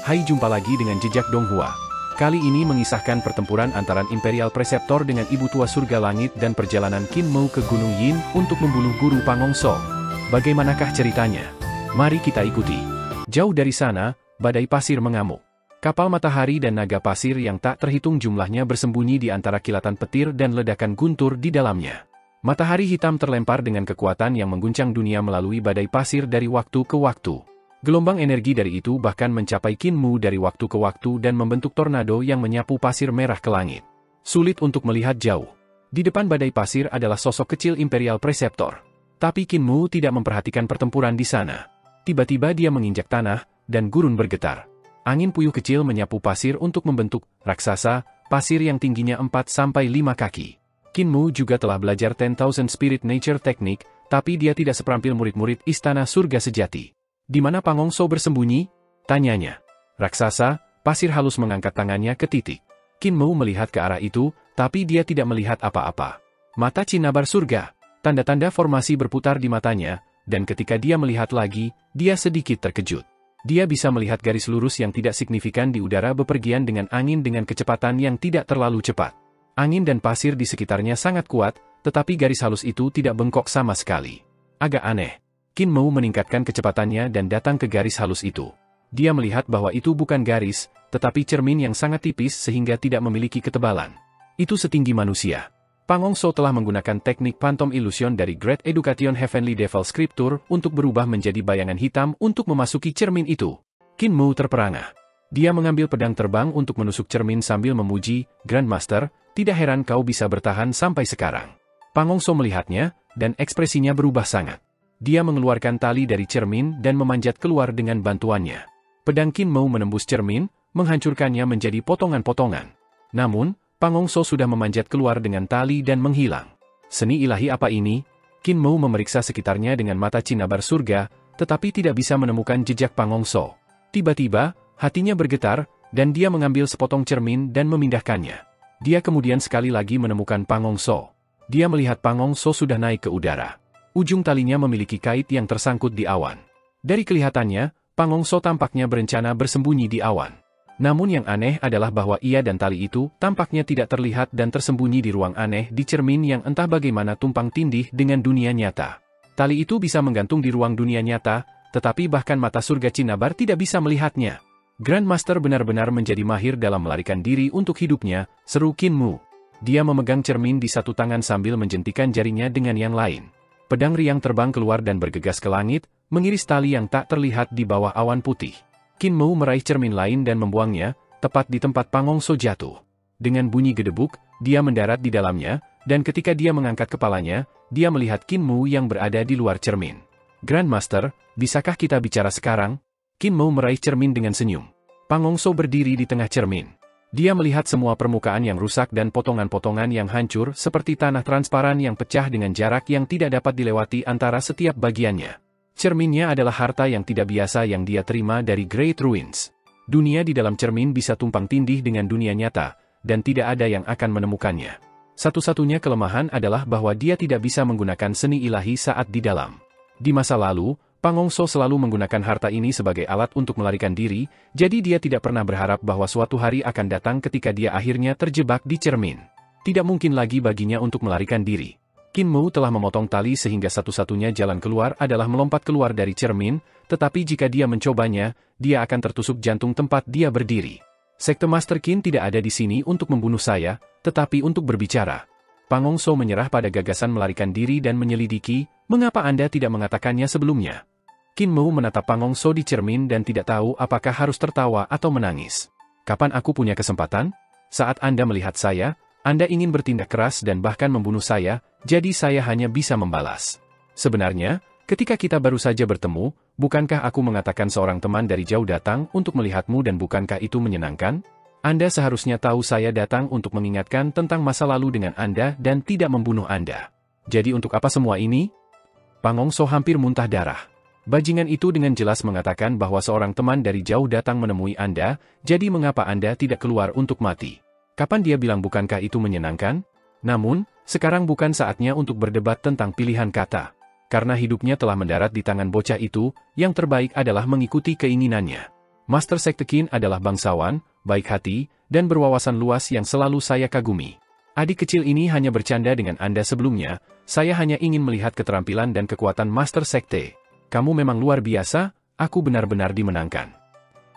Hai, jumpa lagi dengan Jejak Donghua. Kali ini mengisahkan pertempuran antara Imperial Preceptor dengan Ibu Tua Surga Langit dan perjalanan Qin Mou ke Gunung Yin untuk membunuh Guru Pangongso. Bagaimanakah ceritanya? Mari kita ikuti. Jauh dari sana, badai pasir mengamuk. Kapal matahari dan naga pasir yang tak terhitung jumlahnya bersembunyi di antara kilatan petir dan ledakan guntur di dalamnya. Matahari hitam terlempar dengan kekuatan yang mengguncang dunia melalui badai pasir dari waktu ke waktu. Gelombang energi dari itu bahkan mencapai Qin Mou dari waktu ke waktu dan membentuk tornado yang menyapu pasir merah ke langit. Sulit untuk melihat jauh. Di depan badai pasir adalah sosok kecil Imperial Preceptor. Tapi Qin Mou tidak memperhatikan pertempuran di sana. Tiba-tiba dia menginjak tanah, dan gurun bergetar. Angin puyuh kecil menyapu pasir untuk membentuk raksasa, pasir yang tingginya 4-5 kaki. Qin Mou juga telah belajar 10,000 Spirit Nature Technique, tapi dia tidak seperampil murid-murid Istana Surga Sejati. Di mana Pangongso bersembunyi? Tanyanya. Raksasa, pasir halus mengangkat tangannya ke titik. Qin Mou melihat ke arah itu, tapi dia tidak melihat apa-apa. Mata Cinabar Surga. Tanda-tanda formasi berputar di matanya, dan ketika dia melihat lagi, dia sedikit terkejut. Dia bisa melihat garis lurus yang tidak signifikan di udara bepergian dengan angin dengan kecepatan yang tidak terlalu cepat. Angin dan pasir di sekitarnya sangat kuat, tetapi garis halus itu tidak bengkok sama sekali. Agak aneh. Qin Mou meningkatkan kecepatannya dan datang ke garis halus itu. Dia melihat bahwa itu bukan garis, tetapi cermin yang sangat tipis sehingga tidak memiliki ketebalan. Itu setinggi manusia. Pangongso telah menggunakan teknik Phantom Illusion dari Great Education Heavenly Devil Scripture untuk berubah menjadi bayangan hitam untuk memasuki cermin itu. Qin Mou terperangah. Dia mengambil pedang terbang untuk menusuk cermin sambil memuji, Grandmaster, tidak heran kau bisa bertahan sampai sekarang. Pangongso melihatnya, dan ekspresinya berubah sangat. Dia mengeluarkan tali dari cermin dan memanjat keluar dengan bantuannya. Pedang Qin Mou menembus cermin, menghancurkannya menjadi potongan-potongan. Namun, Pangongso sudah memanjat keluar dengan tali dan menghilang. Seni ilahi apa ini? Qin Mou memeriksa sekitarnya dengan mata Cinabar Surga, tetapi tidak bisa menemukan jejak Pangongso. Tiba-tiba, hatinya bergetar, dan dia mengambil sepotong cermin dan memindahkannya. Dia kemudian sekali lagi menemukan Pangongso. Dia melihat Pangongso sudah naik ke udara. Ujung talinya memiliki kait yang tersangkut di awan. Dari kelihatannya, Pangongso tampaknya berencana bersembunyi di awan. Namun yang aneh adalah bahwa ia dan tali itu tampaknya tidak terlihat dan tersembunyi di ruang aneh di cermin yang entah bagaimana tumpang tindih dengan dunia nyata. Tali itu bisa menggantung di ruang dunia nyata, tetapi bahkan mata surga Cinabar tidak bisa melihatnya. Grandmaster benar-benar menjadi mahir dalam melarikan diri untuk hidupnya, seru Qin Mou. Dia memegang cermin di satu tangan sambil menjentikan jarinya dengan yang lain. Pedang riang terbang keluar dan bergegas ke langit, mengiris tali yang tak terlihat di bawah awan putih. Qin Mou meraih cermin lain dan membuangnya, tepat di tempat Pangongso jatuh. Dengan bunyi gedebuk, dia mendarat di dalamnya, dan ketika dia mengangkat kepalanya, dia melihat Qin Mou yang berada di luar cermin. Grandmaster, bisakah kita bicara sekarang? Qin Mou meraih cermin dengan senyum. Pangongso berdiri di tengah cermin. Dia melihat semua permukaan yang rusak dan potongan-potongan yang hancur seperti tanah transparan yang pecah dengan jarak yang tidak dapat dilewati antara setiap bagiannya. Cerminnya adalah harta yang tidak biasa yang dia terima dari Great Ruins. Dunia di dalam cermin bisa tumpang tindih dengan dunia nyata, dan tidak ada yang akan menemukannya. Satu-satunya kelemahan adalah bahwa dia tidak bisa menggunakan seni ilahi saat di dalam. Di masa lalu, Pangongso selalu menggunakan harta ini sebagai alat untuk melarikan diri, jadi dia tidak pernah berharap bahwa suatu hari akan datang ketika dia akhirnya terjebak di cermin. Tidak mungkin lagi baginya untuk melarikan diri. Qin Mou telah memotong tali sehingga satu-satunya jalan keluar adalah melompat keluar dari cermin, tetapi jika dia mencobanya, dia akan tertusuk jantung tempat dia berdiri. Sekte Master Qin tidak ada di sini untuk membunuh saya, tetapi untuk berbicara. Pangongso menyerah pada gagasan melarikan diri dan menyelidiki, mengapa Anda tidak mengatakannya sebelumnya? Qin Mou menatap Pangongso di cermin dan tidak tahu apakah harus tertawa atau menangis. Kapan aku punya kesempatan? Saat Anda melihat saya, Anda ingin bertindak keras dan bahkan membunuh saya, jadi saya hanya bisa membalas. Sebenarnya, ketika kita baru saja bertemu, bukankah aku mengatakan seorang teman dari jauh datang untuk melihatmu dan bukankah itu menyenangkan? Anda seharusnya tahu saya datang untuk mengingatkan tentang masa lalu dengan Anda dan tidak membunuh Anda. Jadi untuk apa semua ini? Pangongso hampir muntah darah. Bajingan itu dengan jelas mengatakan bahwa seorang teman dari jauh datang menemui Anda, jadi mengapa Anda tidak keluar untuk mati? Kapan dia bilang bukankah itu menyenangkan? Namun, sekarang bukan saatnya untuk berdebat tentang pilihan kata. Karena hidupnya telah mendarat di tangan bocah itu, yang terbaik adalah mengikuti keinginannya. Master Sekte Qin adalah bangsawan, baik hati, dan berwawasan luas yang selalu saya kagumi. Adik kecil ini hanya bercanda dengan Anda sebelumnya, saya hanya ingin melihat keterampilan dan kekuatan Master Sekte. Kamu memang luar biasa, aku benar-benar dimenangkan.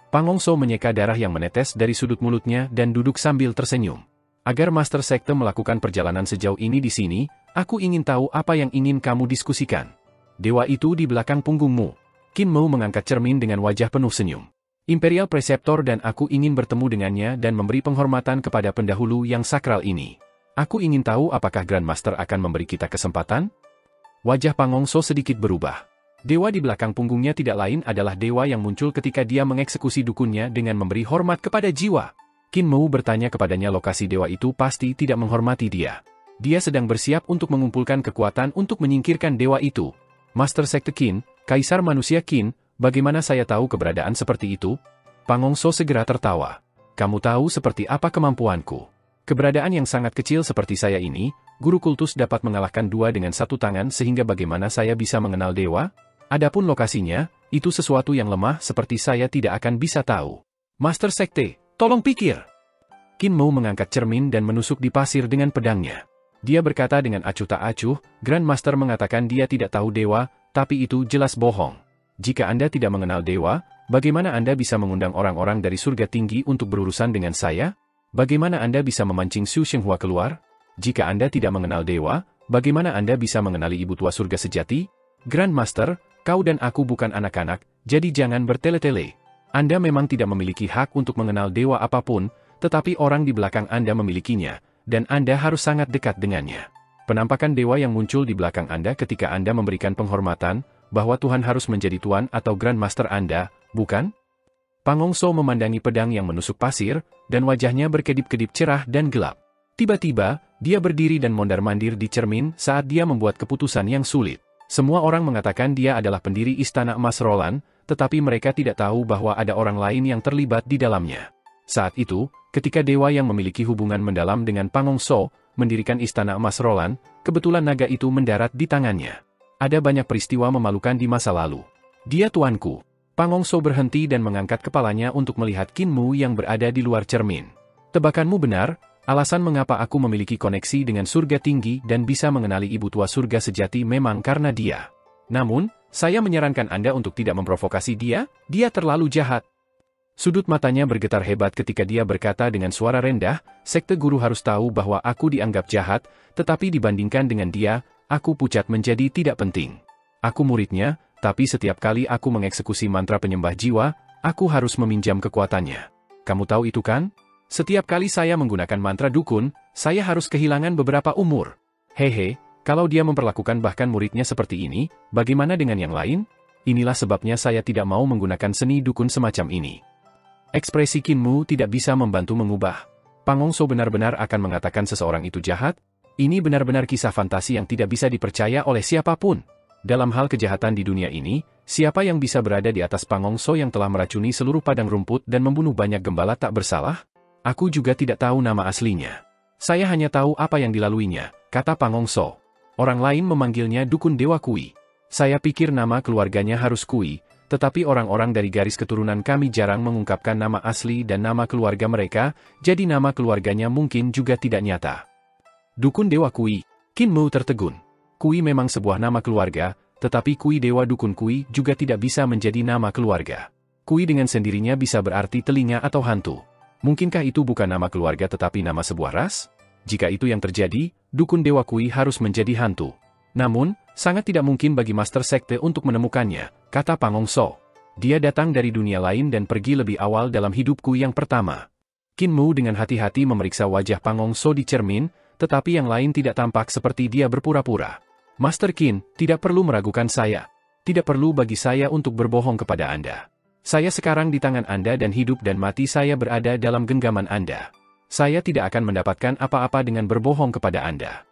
Pang Hongso menyeka darah yang menetes dari sudut mulutnya dan duduk sambil tersenyum. Agar Master Sekte melakukan perjalanan sejauh ini di sini, aku ingin tahu apa yang ingin kamu diskusikan. Dewa itu di belakang punggungmu. Qin Mo mengangkat cermin dengan wajah penuh senyum. Imperial Preceptor dan aku ingin bertemu dengannya dan memberi penghormatan kepada pendahulu yang sakral ini. Aku ingin tahu apakah Grand Master akan memberi kita kesempatan? Wajah Pang Hongso sedikit berubah. Dewa di belakang punggungnya tidak lain adalah dewa yang muncul ketika dia mengeksekusi dukunnya dengan memberi hormat kepada jiwa. Qin Mo bertanya kepadanya lokasi dewa itu pasti tidak menghormati dia. Dia sedang bersiap untuk mengumpulkan kekuatan untuk menyingkirkan dewa itu. Master Sekte Qin, Kaisar Manusia Qin, bagaimana saya tahu keberadaan seperti itu? Pang Hongso segera tertawa. Kamu tahu seperti apa kemampuanku. Keberadaan yang sangat kecil seperti saya ini, guru kultus dapat mengalahkan dua dengan satu tangan sehingga bagaimana saya bisa mengenal dewa? Adapun lokasinya, itu sesuatu yang lemah seperti saya tidak akan bisa tahu. Master Sekte, tolong pikir. Qin Mo mengangkat cermin dan menusuk di pasir dengan pedangnya. Dia berkata dengan acuh tak acuh, Grand Master mengatakan dia tidak tahu dewa, tapi itu jelas bohong. Jika Anda tidak mengenal dewa, bagaimana Anda bisa mengundang orang-orang dari surga tinggi untuk berurusan dengan saya? Bagaimana Anda bisa memancing Xu Shenghua keluar? Jika Anda tidak mengenal dewa, bagaimana Anda bisa mengenali ibu tua surga sejati? Grand Master, kau dan aku bukan anak-anak, jadi jangan bertele-tele. Anda memang tidak memiliki hak untuk mengenal dewa apapun, tetapi orang di belakang Anda memilikinya, dan Anda harus sangat dekat dengannya. Penampakan dewa yang muncul di belakang Anda ketika Anda memberikan penghormatan, bahwa Tuhan harus menjadi Tuan atau Grand Master Anda, bukan? Pang Hongso memandangi pedang yang menusuk pasir, dan wajahnya berkedip-kedip cerah dan gelap. Tiba-tiba, dia berdiri dan mondar-mandir di cermin saat dia membuat keputusan yang sulit. Semua orang mengatakan dia adalah pendiri Istana Emas Roland, tetapi mereka tidak tahu bahwa ada orang lain yang terlibat di dalamnya. Saat itu, ketika dewa yang memiliki hubungan mendalam dengan Pang Hongso mendirikan Istana Emas Roland, kebetulan naga itu mendarat di tangannya. Ada banyak peristiwa memalukan di masa lalu. Dia tuanku. Pang Hongso berhenti dan mengangkat kepalanya untuk melihat Qin Mo yang berada di luar cermin. Tebakanmu benar. Alasan mengapa aku memiliki koneksi dengan surga tinggi dan bisa mengenali ibu tua surga sejati memang karena dia. Namun, saya menyarankan Anda untuk tidak memprovokasi dia terlalu jahat. Sudut matanya bergetar hebat ketika dia berkata dengan suara rendah, Sekte Guru harus tahu bahwa aku dianggap jahat, tetapi dibandingkan dengan dia, aku pucat menjadi tidak penting. Aku muridnya, tapi setiap kali aku mengeksekusi mantra penyembah jiwa, aku harus meminjam kekuatannya. Kamu tahu itu kan? Setiap kali saya menggunakan mantra dukun, saya harus kehilangan beberapa umur. Hehe, kalau dia memperlakukan bahkan muridnya seperti ini, bagaimana dengan yang lain? Inilah sebabnya saya tidak mau menggunakan seni dukun semacam ini. Ekspresi Qin Mo tidak bisa membantu mengubah. Pang Hongso benar-benar akan mengatakan seseorang itu jahat? Ini benar-benar kisah fantasi yang tidak bisa dipercaya oleh siapapun. Dalam hal kejahatan di dunia ini, siapa yang bisa berada di atas Pang Hongso yang telah meracuni seluruh padang rumput dan membunuh banyak gembala tak bersalah? Aku juga tidak tahu nama aslinya. Saya hanya tahu apa yang dilaluinya, kata Pang Hongso. Orang lain memanggilnya Dukun Dewa Kui. Saya pikir nama keluarganya harus Kui, tetapi orang-orang dari garis keturunan kami jarang mengungkapkan nama asli dan nama keluarga mereka, jadi nama keluarganya mungkin juga tidak nyata. Dukun Dewa Kui. Qin Mo tertegun. Kui memang sebuah nama keluarga, tetapi Kui Dewa Dukun Kui juga tidak bisa menjadi nama keluarga. Kui dengan sendirinya bisa berarti telinga atau hantu. Mungkinkah itu bukan nama keluarga tetapi nama sebuah ras? Jika itu yang terjadi, Dukun Dewa Kui harus menjadi hantu. Namun, sangat tidak mungkin bagi Master Sekte untuk menemukannya, kata Pang Hongso. Dia datang dari dunia lain dan pergi lebih awal dalam hidupku yang pertama. Qin Mo dengan hati-hati memeriksa wajah Pang Hongso di cermin, tetapi yang lain tidak tampak seperti dia berpura-pura. Master Qin, tidak perlu meragukan saya. Tidak perlu bagi saya untuk berbohong kepada Anda. Saya sekarang di tangan Anda dan hidup dan mati saya berada dalam genggaman Anda. Saya tidak akan mendapatkan apa-apa dengan berbohong kepada Anda.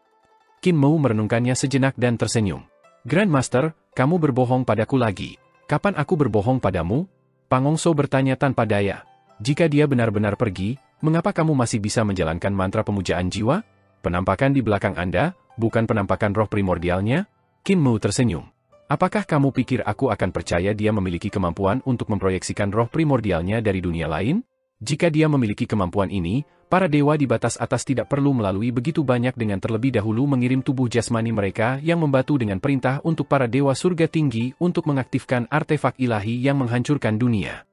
Qin Mo merenungkannya sejenak dan tersenyum. Grand Master, kamu berbohong padaku lagi. Kapan aku berbohong padamu? Pang Hongso bertanya tanpa daya. Jika dia benar-benar pergi, mengapa kamu masih bisa menjalankan mantra pemujaan jiwa? Penampakan di belakang Anda, bukan penampakan roh primordialnya? Qin Mo tersenyum. Apakah kamu pikir aku akan percaya dia memiliki kemampuan untuk memproyeksikan roh primordialnya dari dunia lain? Jika dia memiliki kemampuan ini, para dewa di batas atas tidak perlu melalui begitu banyak dengan terlebih dahulu mengirim tubuh jasmani mereka yang membantu dengan perintah untuk para dewa surga tinggi untuk mengaktifkan artefak ilahi yang menghancurkan dunia.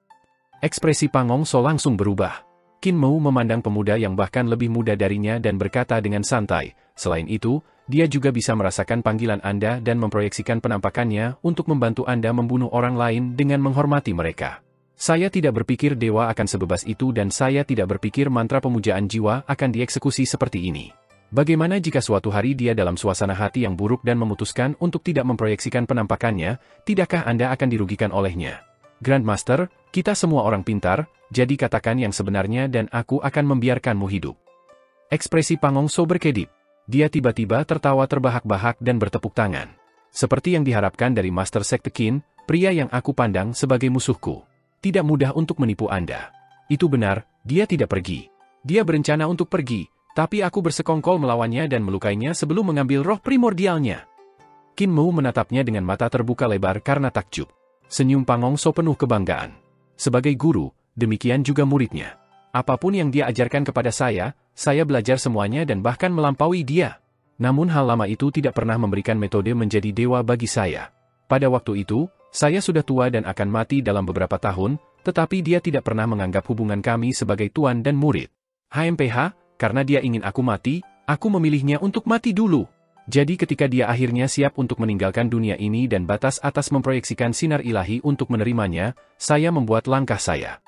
Ekspresi Pangongso langsung berubah. Qin Mou memandang pemuda yang bahkan lebih muda darinya dan berkata dengan santai, selain itu, dia juga bisa merasakan panggilan Anda dan memproyeksikan penampakannya untuk membantu Anda membunuh orang lain dengan menghormati mereka. Saya tidak berpikir dewa akan sebebas itu dan saya tidak berpikir mantra pemujaan jiwa akan dieksekusi seperti ini. Bagaimana jika suatu hari dia dalam suasana hati yang buruk dan memutuskan untuk tidak memproyeksikan penampakannya, tidakkah Anda akan dirugikan olehnya? Grandmaster, kita semua orang pintar, jadi katakan yang sebenarnya dan aku akan membiarkanmu hidup. Ekspresi Pangongso berkedip. Dia tiba-tiba tertawa terbahak-bahak dan bertepuk tangan. Seperti yang diharapkan dari Master Sekte Qin, pria yang aku pandang sebagai musuhku. Tidak mudah untuk menipu Anda. Itu benar, dia tidak pergi. Dia berencana untuk pergi, tapi aku bersekongkol melawannya dan melukainya sebelum mengambil roh primordialnya. Qin Mou menatapnya dengan mata terbuka lebar karena takjub. Senyum Pangongso penuh kebanggaan. Sebagai guru, demikian juga muridnya. Apapun yang dia ajarkan kepada saya belajar semuanya dan bahkan melampaui dia. Namun hal lama itu tidak pernah memberikan metode menjadi dewa bagi saya. Pada waktu itu, saya sudah tua dan akan mati dalam beberapa tahun, tetapi dia tidak pernah menganggap hubungan kami sebagai tuan dan murid. HMPH, karena dia ingin aku mati, aku memilihnya untuk mati dulu. Jadi ketika dia akhirnya siap untuk meninggalkan dunia ini dan batas atas memproyeksikan sinar ilahi untuk menerimanya, saya membuat langkah saya.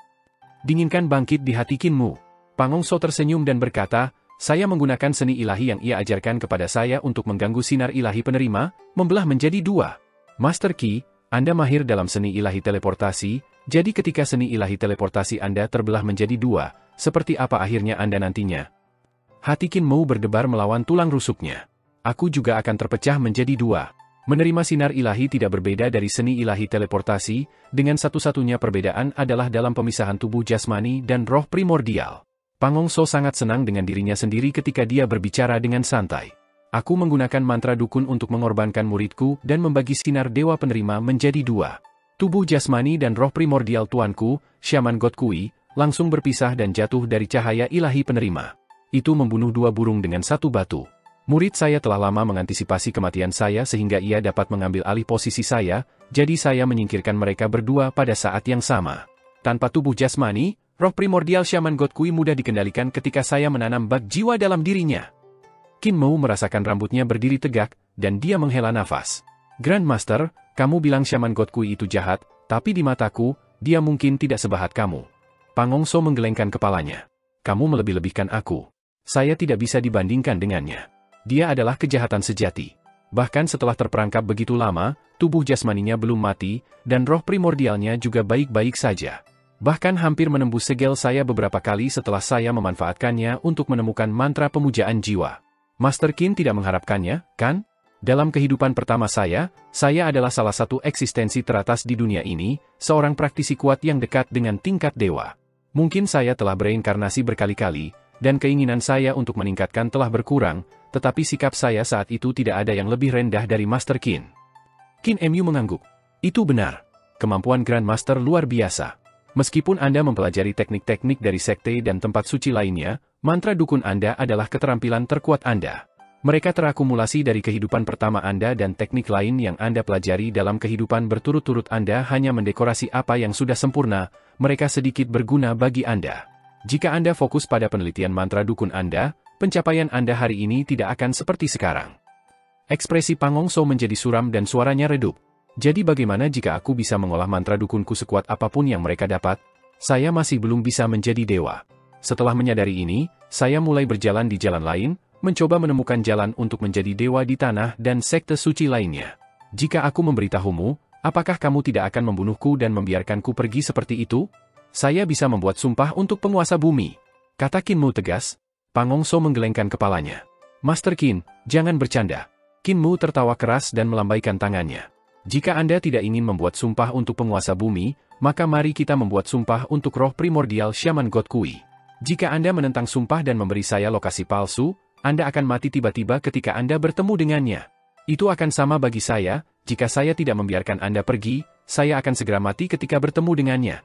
Dinginkan bangkit di hati Qin Mou. Pangongso tersenyum dan berkata, saya menggunakan seni ilahi yang ia ajarkan kepada saya untuk mengganggu sinar ilahi penerima, membelah menjadi dua. Master Qi, Anda mahir dalam seni ilahi teleportasi, jadi ketika seni ilahi teleportasi Anda terbelah menjadi dua, seperti apa akhirnya Anda nantinya? Hati Qin Mou berdebar melawan tulang rusuknya. Aku juga akan terpecah menjadi dua. Menerima sinar ilahi tidak berbeda dari seni ilahi teleportasi, dengan satu-satunya perbedaan adalah dalam pemisahan tubuh jasmani dan roh primordial. Pangongso sangat senang dengan dirinya sendiri ketika dia berbicara dengan santai. Aku menggunakan mantra dukun untuk mengorbankan muridku dan membagi sinar dewa penerima menjadi dua. Tubuh jasmani dan roh primordial tuanku, Shaman God Kui, langsung berpisah dan jatuh dari cahaya ilahi penerima. Itu membunuh dua burung dengan satu batu. Murid saya telah lama mengantisipasi kematian saya sehingga ia dapat mengambil alih posisi saya, jadi saya menyingkirkan mereka berdua pada saat yang sama. Tanpa tubuh jasmani, roh primordial Shaman God Kui mudah dikendalikan ketika saya menanam bak jiwa dalam dirinya. Qin Mou merasakan rambutnya berdiri tegak, dan dia menghela nafas. Grandmaster, kamu bilang Shaman God Kui itu jahat, tapi di mataku, dia mungkin tidak sebahat kamu. Pangongso menggelengkan kepalanya. Kamu melebih-lebihkan aku. Saya tidak bisa dibandingkan dengannya. Dia adalah kejahatan sejati. Bahkan setelah terperangkap begitu lama, tubuh jasmaninya belum mati, dan roh primordialnya juga baik-baik saja. Bahkan hampir menembus segel saya beberapa kali setelah saya memanfaatkannya untuk menemukan mantra pemujaan jiwa. Master Qin tidak mengharapkannya, kan? Dalam kehidupan pertama saya adalah salah satu eksistensi teratas di dunia ini, seorang praktisi kuat yang dekat dengan tingkat dewa. Mungkin saya telah bereinkarnasi berkali-kali, dan keinginan saya untuk meningkatkan telah berkurang, tetapi sikap saya saat itu tidak ada yang lebih rendah dari Master Qin. Qin Mu mengangguk. Itu benar. Kemampuan Grandmaster luar biasa. Meskipun Anda mempelajari teknik-teknik dari sekte dan tempat suci lainnya, mantra dukun Anda adalah keterampilan terkuat Anda. Mereka terakumulasi dari kehidupan pertama Anda dan teknik lain yang Anda pelajari dalam kehidupan berturut-turut Anda hanya mendekorasi apa yang sudah sempurna, mereka sedikit berguna bagi Anda. Jika Anda fokus pada penelitian mantra dukun Anda, pencapaian Anda hari ini tidak akan seperti sekarang. Ekspresi Pangongso menjadi suram dan suaranya redup. Jadi bagaimana jika aku bisa mengolah mantra dukunku sekuat apapun yang mereka dapat? Saya masih belum bisa menjadi dewa. Setelah menyadari ini, saya mulai berjalan di jalan lain, mencoba menemukan jalan untuk menjadi dewa di tanah dan sekte suci lainnya. Jika aku memberitahumu, apakah kamu tidak akan membunuhku dan membiarkanku pergi seperti itu? Saya bisa membuat sumpah untuk penguasa bumi. Kata Qin Mou tegas. Pangongso menggelengkan kepalanya. Master Qin, jangan bercanda. Qin Mou tertawa keras dan melambaikan tangannya. Jika Anda tidak ingin membuat sumpah untuk penguasa bumi, maka mari kita membuat sumpah untuk roh primordial Shaman God Kui. Jika Anda menentang sumpah dan memberi saya lokasi palsu, Anda akan mati tiba-tiba ketika Anda bertemu dengannya. Itu akan sama bagi saya, Jika saya tidak membiarkan Anda pergi, saya akan segera mati ketika bertemu dengannya.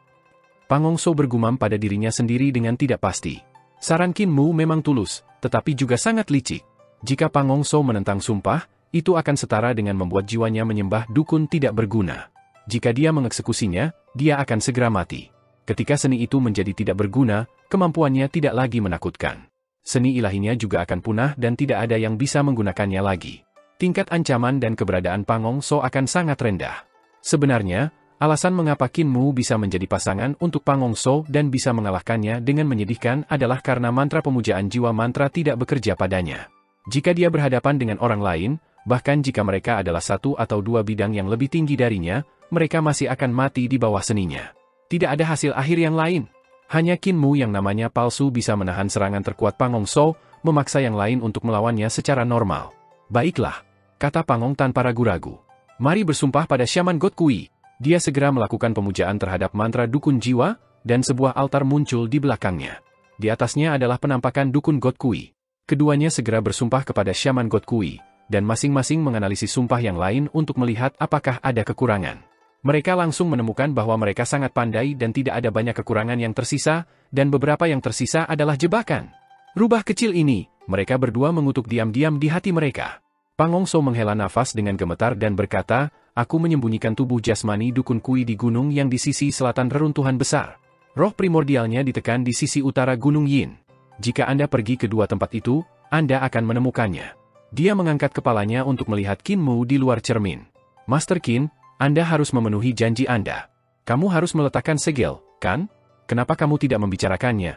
Pang Hongso bergumam pada dirinya sendiri dengan tidak pasti. Saran Qin Mu memang tulus, tetapi juga sangat licik. Jika Pang Hongso menentang sumpah, itu akan setara dengan membuat jiwanya menyembah dukun tidak berguna. Jika dia mengeksekusinya, dia akan segera mati. Ketika seni itu menjadi tidak berguna, kemampuannya tidak lagi menakutkan. Seni ilahinya juga akan punah dan tidak ada yang bisa menggunakannya lagi. Tingkat ancaman dan keberadaan Pang Hongso akan sangat rendah. Sebenarnya, alasan mengapa Qin Mu bisa menjadi pasangan untuk Pang Hongso dan bisa mengalahkannya dengan menyedihkan adalah karena mantra pemujaan jiwa mantra tidak bekerja padanya. Jika dia berhadapan dengan orang lain, bahkan jika mereka adalah satu atau dua bidang yang lebih tinggi darinya, mereka masih akan mati di bawah seninya. Tidak ada hasil akhir yang lain. Hanya Qin Mu yang namanya palsu bisa menahan serangan terkuat Pang Hongso, memaksa yang lain untuk melawannya secara normal. Baiklah, kata Pang Hong tanpa ragu-ragu. Mari bersumpah pada Syaman God Kui. Dia segera melakukan pemujaan terhadap mantra dukun jiwa, dan sebuah altar muncul di belakangnya. Di atasnya adalah penampakan dukun God Kui. Keduanya segera bersumpah kepada Syaman God Kui, dan masing-masing menganalisis sumpah yang lain untuk melihat apakah ada kekurangan. Mereka langsung menemukan bahwa mereka sangat pandai dan tidak ada banyak kekurangan yang tersisa, dan beberapa yang tersisa adalah jebakan. Rubah kecil ini, mereka berdua mengutuk diam-diam di hati mereka. Pang Hongso menghela nafas dengan gemetar dan berkata, aku menyembunyikan tubuh jasmani dukun Kui di gunung yang di sisi selatan reruntuhan besar. Roh primordialnya ditekan di sisi utara Gunung Yin. Jika Anda pergi ke dua tempat itu, Anda akan menemukannya. Dia mengangkat kepalanya untuk melihat Qin Mu di luar cermin. Master Qin, Anda harus memenuhi janji Anda. Kamu harus meletakkan segel, kan? Kenapa kamu tidak membicarakannya?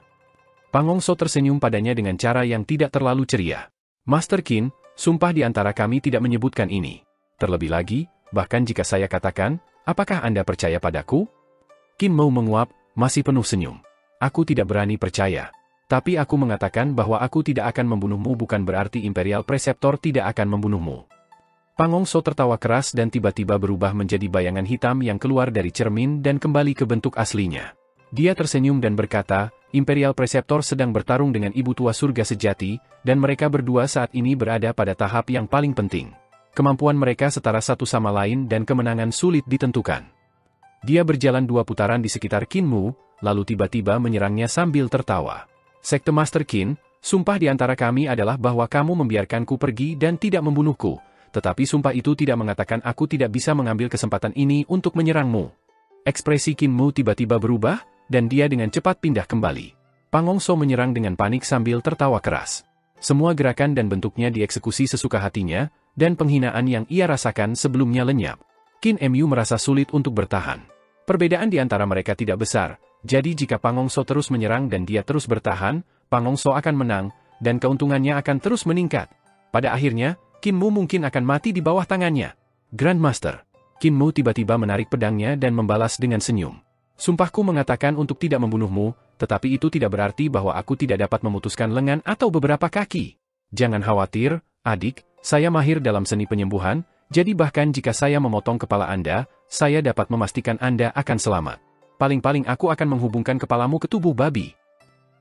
Pang Hongso tersenyum padanya dengan cara yang tidak terlalu ceria. Master Qin, sumpah di antara kami tidak menyebutkan ini. Terlebih lagi, bahkan jika saya katakan, apakah Anda percaya padaku? Qin Mu menguap, masih penuh senyum. Aku tidak berani percaya. Tapi aku mengatakan bahwa aku tidak akan membunuhmu bukan berarti Imperial Preceptor tidak akan membunuhmu. Pang Hongso tertawa keras dan tiba-tiba berubah menjadi bayangan hitam yang keluar dari cermin dan kembali ke bentuk aslinya. Dia tersenyum dan berkata, Imperial Preceptor sedang bertarung dengan Ibu Tua Surga sejati, dan mereka berdua saat ini berada pada tahap yang paling penting. Kemampuan mereka setara satu sama lain dan kemenangan sulit ditentukan. Dia berjalan 2 putaran di sekitar Qin Mu, lalu tiba-tiba menyerangnya sambil tertawa. Sekte Master Qin, sumpah di antara kami adalah bahwa kamu membiarkanku pergi dan tidak membunuhku, tetapi sumpah itu tidak mengatakan aku tidak bisa mengambil kesempatan ini untuk menyerangmu. Ekspresi Qin Mu tiba-tiba berubah, dan dia dengan cepat pindah kembali. Pang Hongso menyerang dengan panik sambil tertawa keras. Semua gerakan dan bentuknya dieksekusi sesuka hatinya, dan penghinaan yang ia rasakan sebelumnya lenyap. Qin Mu merasa sulit untuk bertahan. Perbedaan di antara mereka tidak besar, jadi jika Pang Hongso terus menyerang dan dia terus bertahan, Pang Hongso akan menang, dan keuntungannya akan terus meningkat. Pada akhirnya, Qin Mu mungkin akan mati di bawah tangannya. Grandmaster. Qin Mu tiba-tiba menarik pedangnya dan membalas dengan senyum. Sumpahku mengatakan untuk tidak membunuhmu, tetapi itu tidak berarti bahwa aku tidak dapat memutuskan lengan atau beberapa kaki. Jangan khawatir, adik, saya mahir dalam seni penyembuhan, jadi bahkan jika saya memotong kepala Anda, saya dapat memastikan Anda akan selamat. Paling-paling aku akan menghubungkan kepalamu ke tubuh babi.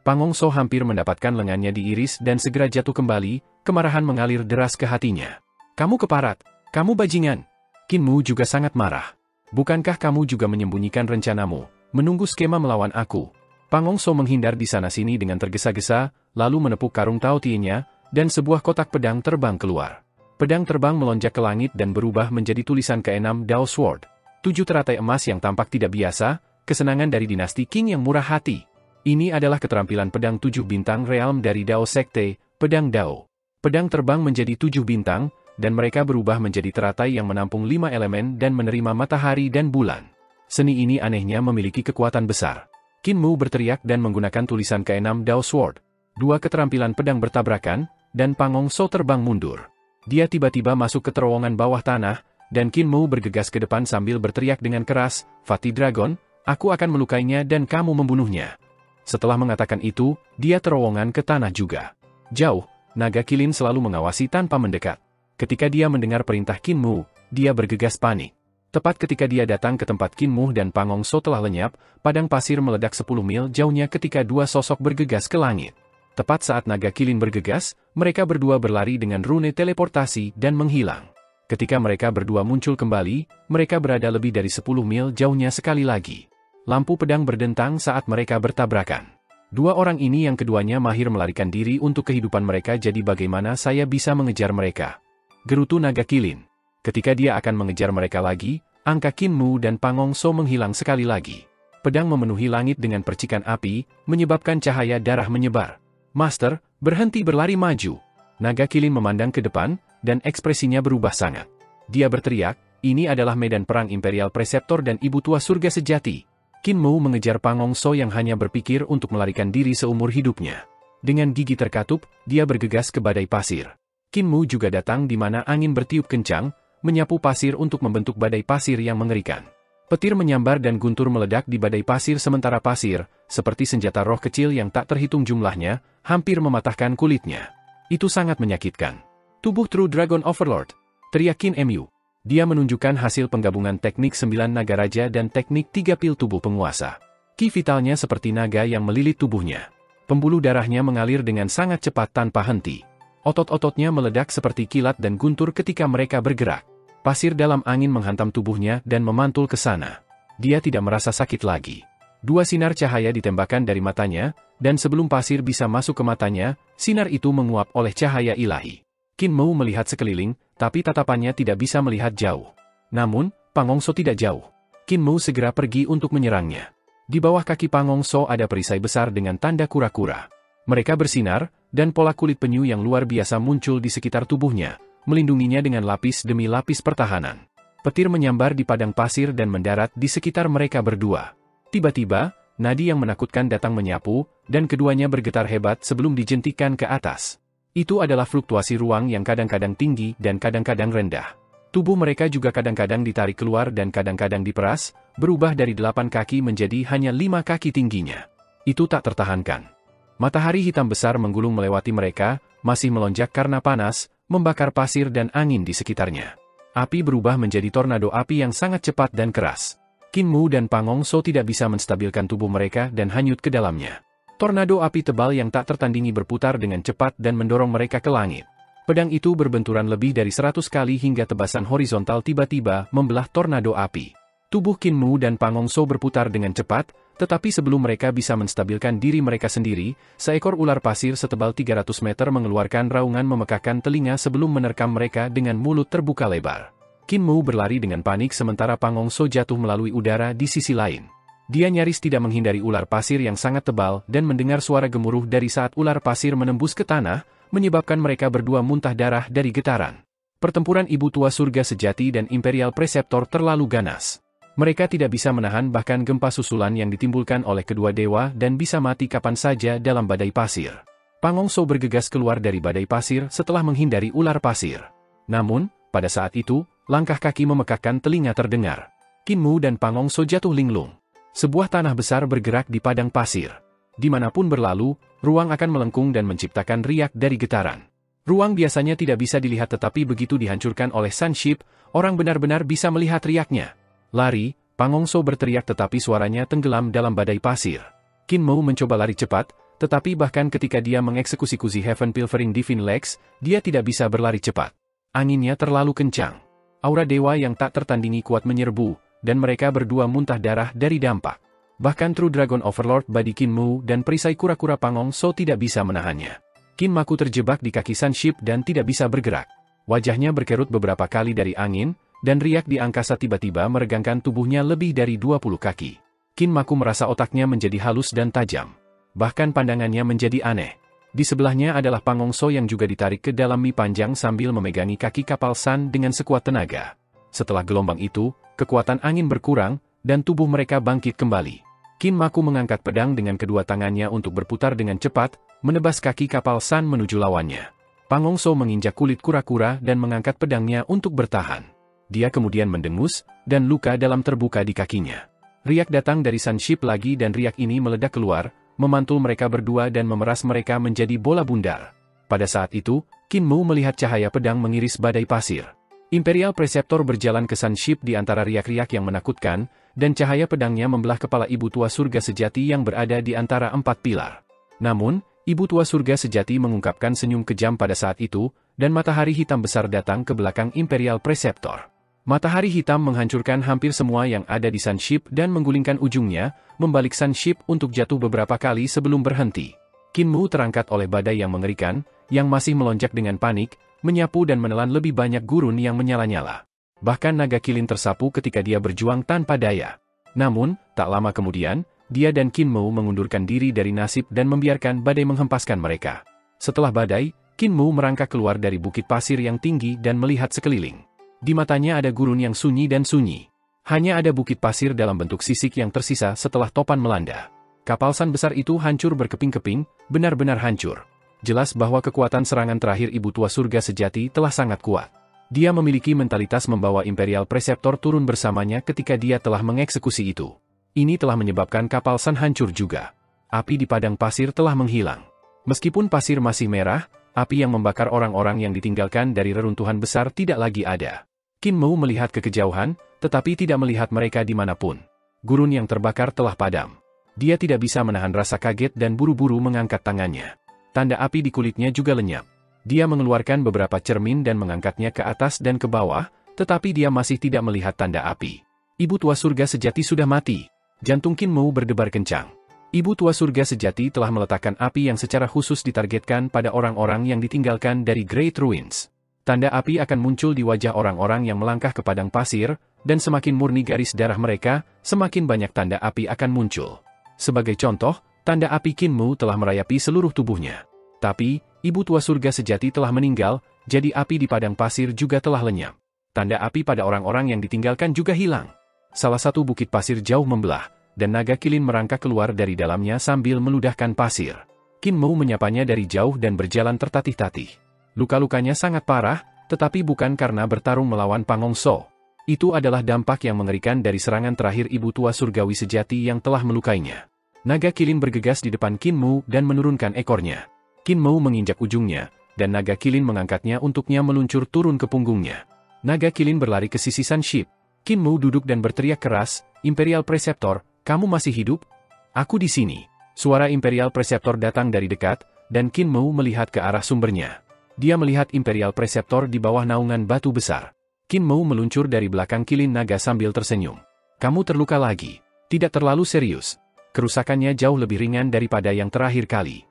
Pang Hongso hampir mendapatkan lengannya diiris dan segera jatuh kembali, kemarahan mengalir deras ke hatinya. Kamu keparat, kamu bajingan. Qin Mu juga sangat marah. Bukankah kamu juga menyembunyikan rencanamu, menunggu skema melawan aku? Pang Hongso menghindar di sana-sini dengan tergesa-gesa, lalu menepuk karung Tao Tie-nya, dan sebuah kotak pedang terbang keluar. Pedang terbang melonjak ke langit dan berubah menjadi tulisan ke-6 Dao Sword. 7 teratai emas yang tampak tidak biasa, kesenangan dari dinasti Qing yang murah hati. Ini adalah keterampilan pedang 7 bintang realm dari Dao Sekte, pedang Dao. Pedang terbang menjadi 7 bintang, dan mereka berubah menjadi teratai yang menampung 5 elemen dan menerima matahari dan bulan. Seni ini anehnya memiliki kekuatan besar. Qin Mu berteriak dan menggunakan tulisan ke-6 Dao Sword. 2 keterampilan pedang bertabrakan, dan Pang Hongso terbang mundur. Dia tiba-tiba masuk ke terowongan bawah tanah, dan Qin Mu bergegas ke depan sambil berteriak dengan keras, Fatih Dragon, aku akan melukainya dan kamu membunuhnya. Setelah mengatakan itu, dia terowongan ke tanah juga. Jauh, naga kilin selalu mengawasi tanpa mendekat. Ketika dia mendengar perintah Qin Mu, dia bergegas panik. Tepat ketika dia datang ke tempat Qin Mu dan Pang Hongso telah lenyap, padang pasir meledak 10 mil jauhnya ketika 2 sosok bergegas ke langit. Tepat saat naga kilin bergegas, mereka berdua berlari dengan rune teleportasi dan menghilang. Ketika mereka berdua muncul kembali, mereka berada lebih dari 10 mil jauhnya sekali lagi. Lampu pedang berdentang saat mereka bertabrakan. Dua orang ini yang keduanya mahir melarikan diri untuk kehidupan mereka, jadi bagaimana saya bisa mengejar mereka? Gerutu naga kilin. Ketika dia akan mengejar mereka lagi, angka Qin Mu dan Pangong So menghilang sekali lagi. Pedang memenuhi langit dengan percikan api, menyebabkan cahaya darah menyebar. Master, berhenti berlari maju. Naga kilin memandang ke depan, dan ekspresinya berubah sangat. Dia berteriak, ini adalah medan perang Imperial Preceptor dan Ibu Tua Surga Sejati. Qin Mu mengejar Pangong So yang hanya berpikir untuk melarikan diri seumur hidupnya. Dengan gigi terkatup, dia bergegas ke badai pasir. Qin Mu juga datang di mana angin bertiup kencang, menyapu pasir untuk membentuk badai pasir yang mengerikan. Petir menyambar dan guntur meledak di badai pasir sementara pasir, seperti senjata roh kecil yang tak terhitung jumlahnya, hampir mematahkan kulitnya. Itu sangat menyakitkan. Tubuh True Dragon Overlord, teriak Qin Mu. Dia menunjukkan hasil penggabungan teknik 9 naga raja dan teknik 3 pil tubuh penguasa. Ki vitalnya seperti naga yang melilit tubuhnya. Pembuluh darahnya mengalir dengan sangat cepat tanpa henti. Otot-ototnya meledak seperti kilat dan guntur ketika mereka bergerak. Pasir dalam angin menghantam tubuhnya dan memantul ke sana. Dia tidak merasa sakit lagi. Dua sinar cahaya ditembakkan dari matanya, dan sebelum pasir bisa masuk ke matanya, sinar itu menguap oleh cahaya ilahi. Qin Mu melihat sekeliling, tapi tatapannya tidak bisa melihat jauh. Namun, Pangong So tidak jauh. Qin Mu segera pergi untuk menyerangnya. Di bawah kaki Pangong So ada perisai besar dengan tanda kura-kura. Mereka bersinar, dan pola kulit penyu yang luar biasa muncul di sekitar tubuhnya, melindunginya dengan lapis demi lapis pertahanan. Petir menyambar di padang pasir dan mendarat di sekitar mereka berdua. Tiba-tiba, nadi yang menakutkan datang menyapu, dan keduanya bergetar hebat sebelum dijentikan ke atas. Itu adalah fluktuasi ruang yang kadang-kadang tinggi dan kadang-kadang rendah. Tubuh mereka juga kadang-kadang ditarik keluar dan kadang-kadang diperas, berubah dari 8 kaki menjadi hanya 5 kaki tingginya. Itu tak tertahankan. Matahari hitam besar menggulung melewati mereka, masih melonjak karena panas, membakar pasir dan angin di sekitarnya. Api berubah menjadi tornado api yang sangat cepat dan keras. Qin Mu dan Pangong So tidak bisa menstabilkan tubuh mereka dan hanyut ke dalamnya. Tornado api tebal yang tak tertandingi berputar dengan cepat dan mendorong mereka ke langit. Pedang itu berbenturan lebih dari 100 kali hingga tebasan horizontal tiba-tiba membelah tornado api. Tubuh Qin Mu dan Pangong So berputar dengan cepat, tetapi sebelum mereka bisa menstabilkan diri mereka sendiri, seekor ular pasir setebal 300 meter mengeluarkan raungan memekakkan telinga sebelum menerkam mereka dengan mulut terbuka lebar. Qin Mu berlari dengan panik sementara Pangong So jatuh melalui udara di sisi lain. Dia nyaris tidak menghindari ular pasir yang sangat tebal dan mendengar suara gemuruh dari saat ular pasir menembus ke tanah, menyebabkan mereka berdua muntah darah dari getaran. Pertempuran Ibu Tua Surga Sejati dan Imperial Preceptor terlalu ganas. Mereka tidak bisa menahan bahkan gempa susulan yang ditimbulkan oleh kedua dewa dan bisa mati kapan saja dalam badai pasir. Pangong So bergegas keluar dari badai pasir setelah menghindari ular pasir. Namun, pada saat itu, langkah kaki memekakkan telinga terdengar. Qin Mu dan Pangong So jatuh linglung. Sebuah tanah besar bergerak di padang pasir. Dimanapun berlalu, ruang akan melengkung dan menciptakan riak dari getaran. Ruang biasanya tidak bisa dilihat tetapi begitu dihancurkan oleh Sunship, orang benar-benar bisa melihat riaknya. Lari, Pangong So berteriak tetapi suaranya tenggelam dalam badai pasir. Qin Mu mencoba lari cepat, tetapi bahkan ketika dia mengeksekusi Kuzi Heaven Pilfering Divine Legs, dia tidak bisa berlari cepat. Anginnya terlalu kencang. Aura dewa yang tak tertandingi kuat menyerbu, dan mereka berdua muntah darah dari dampak. Bahkan True Dragon Overlord Badi Qin Mu dan perisai kura-kura Pangong So tidak bisa menahannya. Qin Maku terjebak di kaki Sunship dan tidak bisa bergerak. Wajahnya berkerut beberapa kali dari angin, dan riak di angkasa tiba-tiba meregangkan tubuhnya lebih dari 20 kaki. Qin Maku merasa otaknya menjadi halus dan tajam. Bahkan pandangannya menjadi aneh. Di sebelahnya adalah Pangong So yang juga ditarik ke dalam mie panjang sambil memegangi kaki kapal Sun dengan sekuat tenaga. Setelah gelombang itu, kekuatan angin berkurang, dan tubuh mereka bangkit kembali. Qin Maku mengangkat pedang dengan kedua tangannya untuk berputar dengan cepat, menebas kaki kapal Sun menuju lawannya. Pangong So menginjak kulit kura-kura dan mengangkat pedangnya untuk bertahan. Dia kemudian mendengus, dan luka dalam terbuka di kakinya. Riak datang dari Sunship lagi dan riak ini meledak keluar, memantul mereka berdua dan memeras mereka menjadi bola bundar. Pada saat itu, Qin Mu melihat cahaya pedang mengiris badai pasir. Imperial Preceptor berjalan ke Sunship di antara riak-riak yang menakutkan, dan cahaya pedangnya membelah kepala Ibu Tua Surga Sejati yang berada di antara 4 pilar. Namun, Ibu Tua Surga Sejati mengungkapkan senyum kejam pada saat itu, dan matahari hitam besar datang ke belakang Imperial Preceptor. Matahari hitam menghancurkan hampir semua yang ada di Sunship dan menggulingkan ujungnya, membalik Sunship untuk jatuh beberapa kali sebelum berhenti. Qin Mu terangkat oleh badai yang mengerikan, yang masih melonjak dengan panik, menyapu dan menelan lebih banyak gurun yang menyala-nyala. Bahkan naga kilin tersapu ketika dia berjuang tanpa daya. Namun, tak lama kemudian, dia dan Qin Mu mengundurkan diri dari nasib dan membiarkan badai menghempaskan mereka. Setelah badai, Qin Mu merangkak keluar dari bukit pasir yang tinggi dan melihat sekeliling. Di matanya ada gurun yang sunyi dan sunyi. Hanya ada bukit pasir dalam bentuk sisik yang tersisa setelah topan melanda. Kapal San besar itu hancur berkeping-keping, benar-benar hancur. Jelas bahwa kekuatan serangan terakhir Ibu Tua Surga Sejati telah sangat kuat. Dia memiliki mentalitas membawa Imperial Preceptor turun bersamanya ketika dia telah mengeksekusi itu. Ini telah menyebabkan kapal San hancur juga. Api di padang pasir telah menghilang. Meskipun pasir masih merah, api yang membakar orang-orang yang ditinggalkan dari reruntuhan besar tidak lagi ada. Qin Mu melihat ke kejauhan, tetapi tidak melihat mereka dimanapun. Gurun yang terbakar telah padam. Dia tidak bisa menahan rasa kaget dan buru-buru mengangkat tangannya. Tanda api di kulitnya juga lenyap. Dia mengeluarkan beberapa cermin dan mengangkatnya ke atas dan ke bawah, tetapi dia masih tidak melihat tanda api. Ibu Tua Surga Sejati sudah mati. Jantung Qin Mu berdebar kencang. Ibu Tua Surga Sejati telah meletakkan api yang secara khusus ditargetkan pada orang-orang yang ditinggalkan dari Great Ruins. Tanda api akan muncul di wajah orang-orang yang melangkah ke padang pasir, dan semakin murni garis darah mereka, semakin banyak tanda api akan muncul. Sebagai contoh, tanda api Qin Mu telah merayapi seluruh tubuhnya. Tapi, Ibu Tua Surga Sejati telah meninggal, jadi api di padang pasir juga telah lenyap. Tanda api pada orang-orang yang ditinggalkan juga hilang. Salah satu bukit pasir jauh membelah, dan naga kilin merangkak keluar dari dalamnya sambil meludahkan pasir. Qin Mu menyapanya dari jauh dan berjalan tertatih-tatih. Luka-lukanya sangat parah, tetapi bukan karena bertarung melawan Pangongso. Itu adalah dampak yang mengerikan dari serangan terakhir Ibu Tua Surgawi Sejati yang telah melukainya. Naga kilin bergegas di depan Qin Mu dan menurunkan ekornya. Qin Mu menginjak ujungnya, dan naga kilin mengangkatnya untuknya meluncur turun ke punggungnya. Naga kilin berlari ke sisi Sunship. Qin Mu duduk dan berteriak keras, "Imperial Preceptor, kamu masih hidup? Aku di sini." Suara Imperial Preceptor datang dari dekat, dan Qin Mu melihat ke arah sumbernya. Dia melihat Imperial Preceptor di bawah naungan batu besar. Qin Mu meluncur dari belakang kilin naga sambil tersenyum. "Kamu terluka lagi. Tidak terlalu serius. Kerusakannya jauh lebih ringan daripada yang terakhir kali."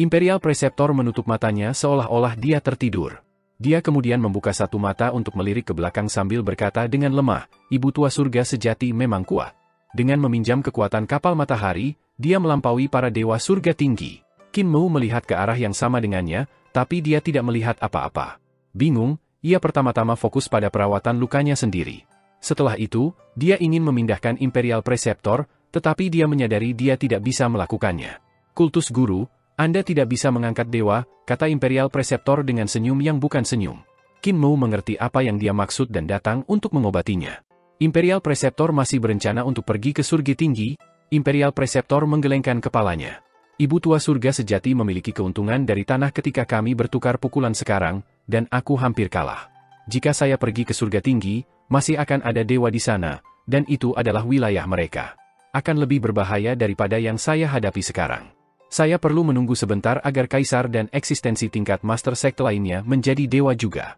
Imperial Preceptor menutup matanya seolah-olah dia tertidur. Dia kemudian membuka satu mata untuk melirik ke belakang sambil berkata dengan lemah, "Ibu Tua Surga Sejati memang kuat." Dengan meminjam kekuatan kapal matahari, dia melampaui para dewa surga tinggi. Qin Mu melihat ke arah yang sama dengannya, tapi dia tidak melihat apa-apa. Bingung, ia pertama-tama fokus pada perawatan lukanya sendiri. Setelah itu, dia ingin memindahkan Imperial Preceptor, tetapi dia menyadari dia tidak bisa melakukannya. "Kultus Guru, Anda tidak bisa mengangkat dewa," kata Imperial Preceptor dengan senyum yang bukan senyum. Qin Mu mengerti apa yang dia maksud dan datang untuk mengobatinya. Imperial Preceptor masih berencana untuk pergi ke surga tinggi. Imperial Preceptor menggelengkan kepalanya. "Ibu Tua Surga Sejati memiliki keuntungan dari tanah ketika kami bertukar pukulan sekarang, dan aku hampir kalah. Jika saya pergi ke surga tinggi, masih akan ada dewa di sana, dan itu adalah wilayah mereka. Akan lebih berbahaya daripada yang saya hadapi sekarang. Saya perlu menunggu sebentar agar kaisar dan eksistensi tingkat master sekte lainnya menjadi dewa juga."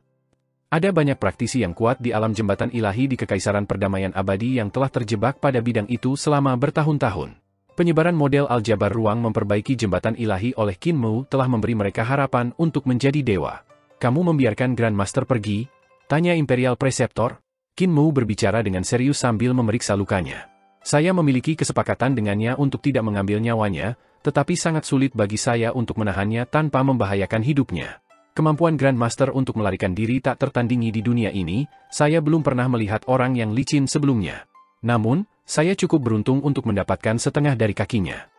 Ada banyak praktisi yang kuat di alam jembatan ilahi di Kekaisaran Perdamaian Abadi yang telah terjebak pada bidang itu selama bertahun-tahun. Penyebaran model aljabar ruang memperbaiki jembatan ilahi oleh Qin Mu telah memberi mereka harapan untuk menjadi dewa. "Kamu membiarkan Grand Master pergi?" tanya Imperial Preceptor. Qin Mu berbicara dengan serius sambil memeriksa lukanya. "Saya memiliki kesepakatan dengannya untuk tidak mengambil nyawanya, tetapi sangat sulit bagi saya untuk menahannya tanpa membahayakan hidupnya. Kemampuan Grand Master untuk melarikan diri tak tertandingi di dunia ini, saya belum pernah melihat orang yang licin sebelumnya. Namun, saya cukup beruntung untuk mendapatkan setengah dari kakinya."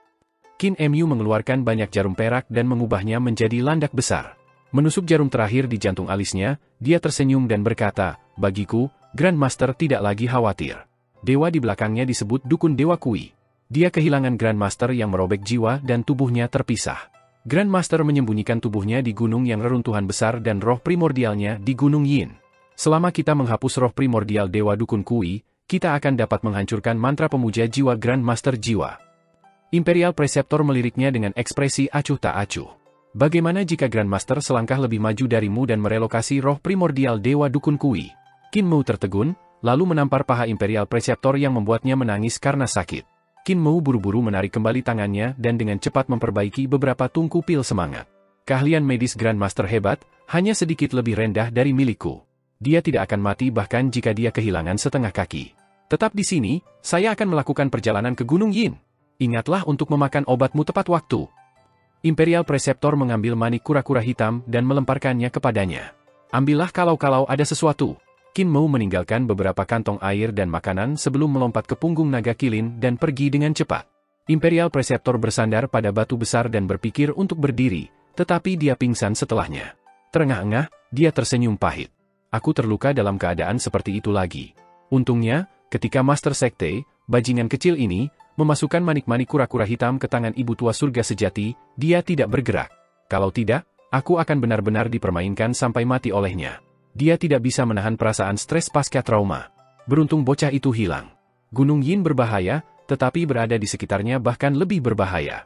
Qin Mu mengeluarkan banyak jarum perak dan mengubahnya menjadi landak besar. Menusuk jarum terakhir di jantung alisnya, dia tersenyum dan berkata, "Bagiku, Grand Master tidak lagi khawatir." Dewa di belakangnya disebut Dukun Dewa Kui. Dia kehilangan Grand Master yang merobek jiwa dan tubuhnya terpisah. Grand Master menyembunyikan tubuhnya di gunung yang reruntuhan besar dan roh primordialnya di Gunung Yin. Selama kita menghapus roh primordial Dewa Dukun Kui, kita akan dapat menghancurkan mantra pemuja jiwa Grand Master Jiwa. Imperial Preceptor meliriknya dengan ekspresi acuh tak acuh. Bagaimana jika Grandmaster selangkah lebih maju darimu dan merelokasi roh primordial Dewa Dukun Kui? Qin Mou tertegun, lalu menampar paha Imperial Preceptor yang membuatnya menangis karena sakit. Qin Mou buru-buru menarik kembali tangannya dan dengan cepat memperbaiki beberapa tungku pil semangat. Keahlian medis Grandmaster hebat, hanya sedikit lebih rendah dari milikku. Dia tidak akan mati bahkan jika dia kehilangan setengah kaki. Tetap di sini, saya akan melakukan perjalanan ke Gunung Yin. Ingatlah untuk memakan obatmu tepat waktu. Imperial Preceptor mengambil manik kura-kura hitam dan melemparkannya kepadanya. Ambillah kalau ada sesuatu. Qin Mou meninggalkan beberapa kantong air dan makanan sebelum melompat ke punggung naga kilin dan pergi dengan cepat. Imperial Preceptor bersandar pada batu besar dan berpikir untuk berdiri, tetapi dia pingsan setelahnya. Terengah-engah, dia tersenyum pahit. Aku terluka dalam keadaan seperti itu lagi. Untungnya, ketika Master Sekte, bajingan kecil ini, memasukkan manik-manik kura-kura hitam ke tangan ibu tua surga sejati, dia tidak bergerak. Kalau tidak, aku akan benar-benar dipermainkan sampai mati olehnya. Dia tidak bisa menahan perasaan stres pasca trauma. Beruntung bocah itu hilang. Gunung Yin berbahaya, tetapi berada di sekitarnya bahkan lebih berbahaya.